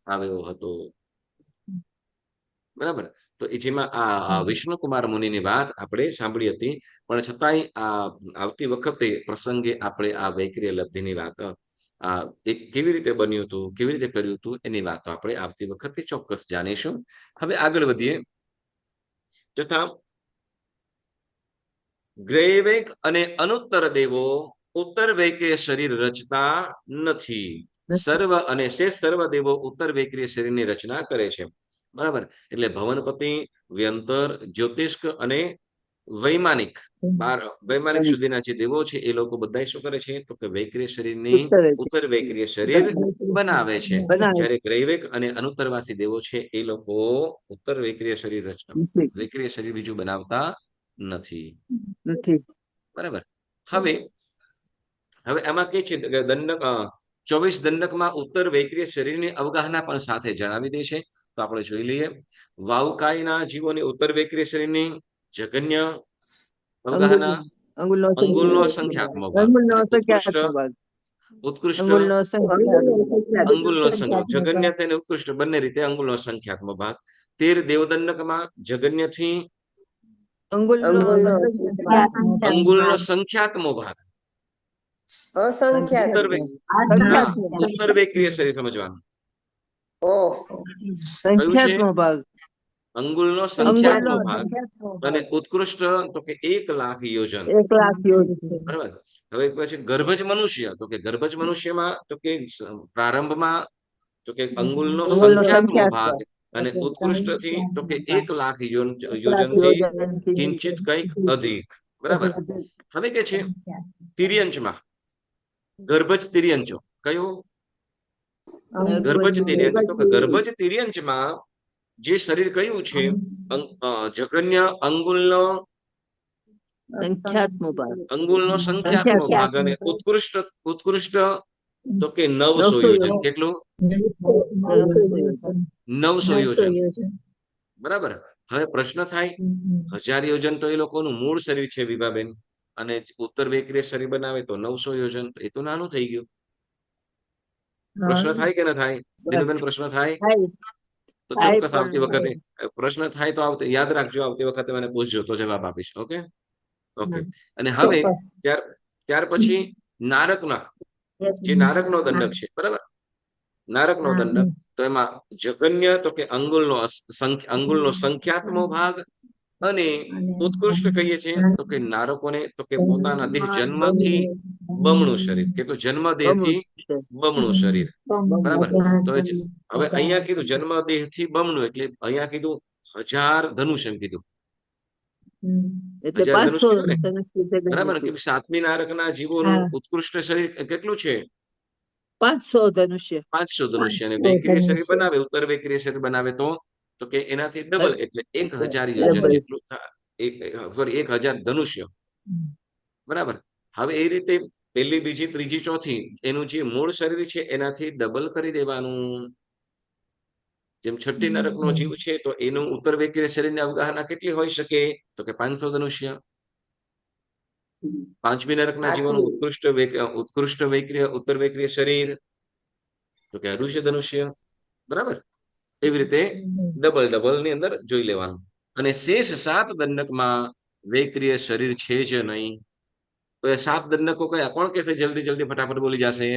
આવ્યો હતો, બરાબર. તો એ જેમાં આ વિષ્ણુકુમાર મુનિની વાત આપણે સાંભળી હતી, પણ છતાંય આ આવતી વખતે પ્રસંગે આપણે આ વૈક્રિય લબ્ધિની વાત એ કેવી રીતે બન્યું હતું, કેવી રીતે કર્યું હતું એની વાતો આપણે આવતી વખતે ચોક્કસ જાણીશું. હવે આગળ વધીએ. તથા ગ્રૈવેક અને અનુત્તર દેવો ઉત્તર વૈક્રિય શરીર રચતા નથી. સર્વ અને શેષ સર્વ દેવો ઉત્તર વૈક્રિય શરીરની રચના કરે છે. બરાબર. એટલે ભવનપતિ, વ્યંતર, જ્યોતિષ્ક અને વૈમાનિક વૈમાનિક સુધીના જે દેવો છે એ લોકો બધા શું કરે છે તો કે વૈક્રિય શરીરની ઉત્તર વૈક્રિય શરીર બનાવે છે. જ્યારે ગ્રૈવેક અને અનુત્તરવાસી દેવો છે એ લોકો ઉત્તર વૈક્રિય શરીર વૈક્રિય શરીર બીજું બનાવતા નથી. બરાબર. હવે એમાં કે છે કે દંડક 24 દંડકમાં ઉત્તર વૈક્રિય શરીરની અવગાહના પણ સાથે જણાવી દે છે. તો આપણે જોઈ લઈએ. વાવકાયના જીવોની ઉત્તર વૈક્રિય શરીરની જગન્ય અવગાહના અંગુલનો સંખ્યાત્મક ભાગ ઉત્કૃષ્ટ અંગુલનો જગન્ય અને ઉત્કૃષ્ટ બંને રીતે અંગુલનો સંખ્યાત્મક ભાગ. 13 દેવદંડકમાં જગન્યથી અંગુલનો સંખ્યાત્મક ભાગ ઉત્તર વૈક્રિય શરીર સમજવાનું. સંખ્યાત્મક ભાગ અંગુલનો સંખ્યાત્મક ભાગ અને ઉત્કૃષ્ટ તો કે 1,00,000 યોજન. બરાબર. હવે પછી ગર્ભજ મનુષ્ય તો કે ગર્ભજ મનુષ્યમાં તો કે પ્રારંભમાં તો કે અંગુલનો સંખ્યાત્મક ભાગ અને ઉત્કૃષ્ટથી તો કે 1,00,000 યોજનથી કિંચિત કંઈક અધિક. બરાબર. હવે કે છે તિર્યંચમાં ગર્ભજ તિર્યંચો કયો ગર્ભજ તિર્યંચ તો કે ગર્ભજ તિર્યંચમાં જે શરીર કયું છે જગન્ય અંગુલનો સંખ્યાત્મક ભાગ અને ઉત્કૃષ્ટ તો કે 900 યોજન. કેટલું 900 યોજન. બરાબર. હવે પ્રશ્ન થાય 1000 યોજન તો એ લોકોનું મૂળ શરીર છે વિભાબેન અને ઉત્તર વૈક્રિય શરીર બનાવે તો 900 યોજન એ તો નાનું થઈ ગયું. પ્રશ્ન થાય કે ન થાય દિનુબેન? પ્રશ્ન થાય તો ચોક્કસ આવતી વખતે પ્રશ્ન થાય તો યાદ રાખજો, આવતી વખતે મને પૂછજો તો જવાબ આપીશ. ઓકે. અને હવે ત્યાર પછી નારકના જે નારકનો દંડક છે. બરાબર. નારકનો દંડક તો એમાં જગન્ય તો કે અંગુલનો સંખ્યાત્મક ભાગ અને ઉત્કૃષ્ટ કહીએ છીએ તો કે નારકોને તો કે પોતાના દેહ જન્મથી બમણું શરીર. કેટલું? જન્મદેહથી બમણું શરીર. બરાબર. તો હવે અહીંયા કીધું જન્મદેહથી બમણું એટલે અહીંયા કીધું 1000 ધનુષ એમ કીધું. 1000 ધનુષ કીધું ને. બરાબર. કે 7મી નારકના જીવોનું ઉત્કૃષ્ટ શરીર કેટલું છે? 500 ધનુષ્ય. 500 ધનુષ્ય. અને વૈક્રિય શરીર બનાવે ઉત્તર વૈક્રિય શરીર બનાવે તો કે એનાથી ડબલ એટલે 1000 યોજન જેટલું 1000 ધનુષ્ય. બરાબર. હવે એ રીતે પહેલી, બીજી, ત્રીજી, ચોથી એનું જે મૂળ શરીર છે એનાથી ડબલ કરી દેવાનું. જેમ 6ઠ્ઠી નરકનો જીવ છે તો એનું ઉત્તર વૈક્રિય શરીરની અવગાહના કેટલી હોઈ શકે તો કે 500 ધનુષ્ય. 5મી નરકના જીવોનું ઉત્કૃષ્ટ વૈક્રિય ઉત્તર વૈક્રિય શરીર તો કે ઋષિ ધનુષ્ય. બરાબર. એવી રીતે ડબલ ની અંદર જોઈ લેવાનું. અને શેષ 7 દંડકમાં વૈક્રિય શરીર છે જ નહીં. તો એ 7 દંડકો કયા? કોણ કહેશે? જલ્દી ફટાફટ બોલી જશે.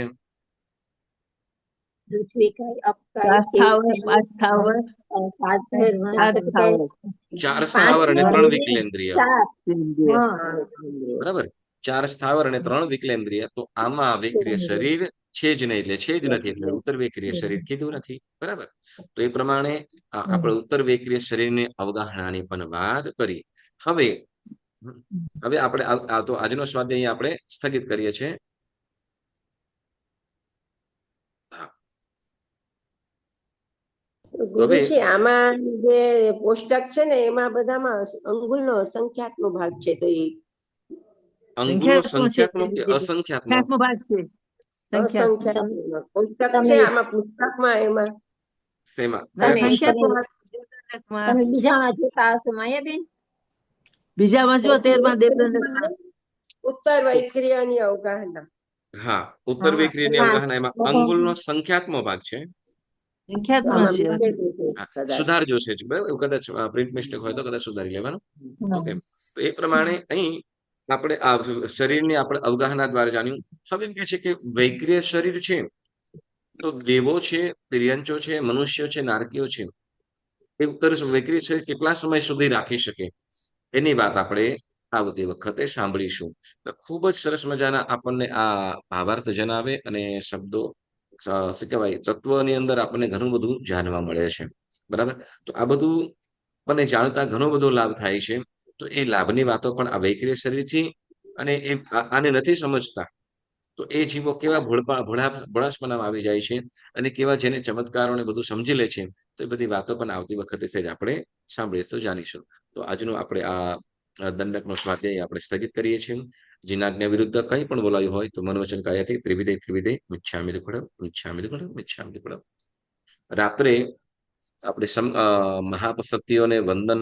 ચાર સ્થાવર અને 3 વિકલેન્દ્રિય. બરાબર. 4 સ્થાવર અને 3 વિકલેન્દ્રિય. તો આમાં વૈક્રિય શરીર છે જ નહીં એટલે છે જ નથી એટલે ઉત્તર વૈક્રિય શરીર કીધું નથી. બરાબર. તો એ પ્રમાણે આપણે ઉત્તર વૈક્રિય શરીરની અવગાહનાની પણ વાત કરી. હવે આપણે તો આજનો સ્વાધ્યાય આપણે સ્થગિત કરીએ છીએ. ગુરુજી આમાં જે પોસ્ટક છે ને એમાં બધામાં અંગુલનો અસંખ્યાત્મક ભાગ છે તો એ અંગુલનો સંખ્યાત્મક કે અસંખ્યાત્મક ભાગ છે? અસંખ્યાત્મક પુસ્તક છે આમાં પુસ્તકમાં એમાં શેમાં? તમે બીજામાં જોતા હશો માયાબેન? બીજામાં જો 13મા દેવદંડકમાં ઉત્તર વૈક્રિયની અવગાહના. હા, ઉત્તર વૈક્રિયની અવગાહના એમાં અંગુલનો સંખ્યાત્મક ભાગ છે. સુધારજો છે. કદાચ પ્રિન્ટ મિસ્ટેક હોય તો કદાચ સુધારી લેવાનું. ઓકે. તો એ પ્રમાણે અહીં આપણે આ શરીરની આપણે અવગાહના દ્વારા જાણ્યું. હવે એમ કે છે કે વૈક્રિય શરીર છે તો દેવો છે, તિર્યંચો છે, મનુષ્યો છે, નારકીઓ છે એ ઉત્તર વૈક્રિય શરીર કેટલા સમય સુધી રાખી શકે એની વાત આપણે આવતી વખતે સાંભળીશું. ખૂબ જ સરસ મજાના આપણને આ ભાવાર્થ જણાવે અને શબ્દો શું કહેવાય તત્વની અંદર આપણને ઘણું બધું જાણવા મળે છે. બરાબર. તો આ બધું મને જાણતા ઘણો બધો લાભ થાય છે. તો એ લાભની વાતો પણ આ વૈક્રિય શરીરથી, અને આને નથી સમજતા તો એ જીવો કેવા ભોળાશપણામાં આવી જાય છે, અને કેવા જેને ચમત્કારોને બધું સમજી લે છે. તો એ બધી વાતો પણ આવતી વખતે જ આપણે સાંભળીએ તો જાણીશું. તો આજનો આપણે આ દંડકનો સ્વાધ્યાય આપણે સ્થગિત કરીએ છીએ. જેના આજ્ઞા વિરુદ્ધ કંઈ પણ બોલાયું હોય તો મન વચન કાયાથી ત્રિવિધે મિચ્છામિ દુક્કડમ. રાત્રે આપણે મહાપસત્તિઓને વંદનમાં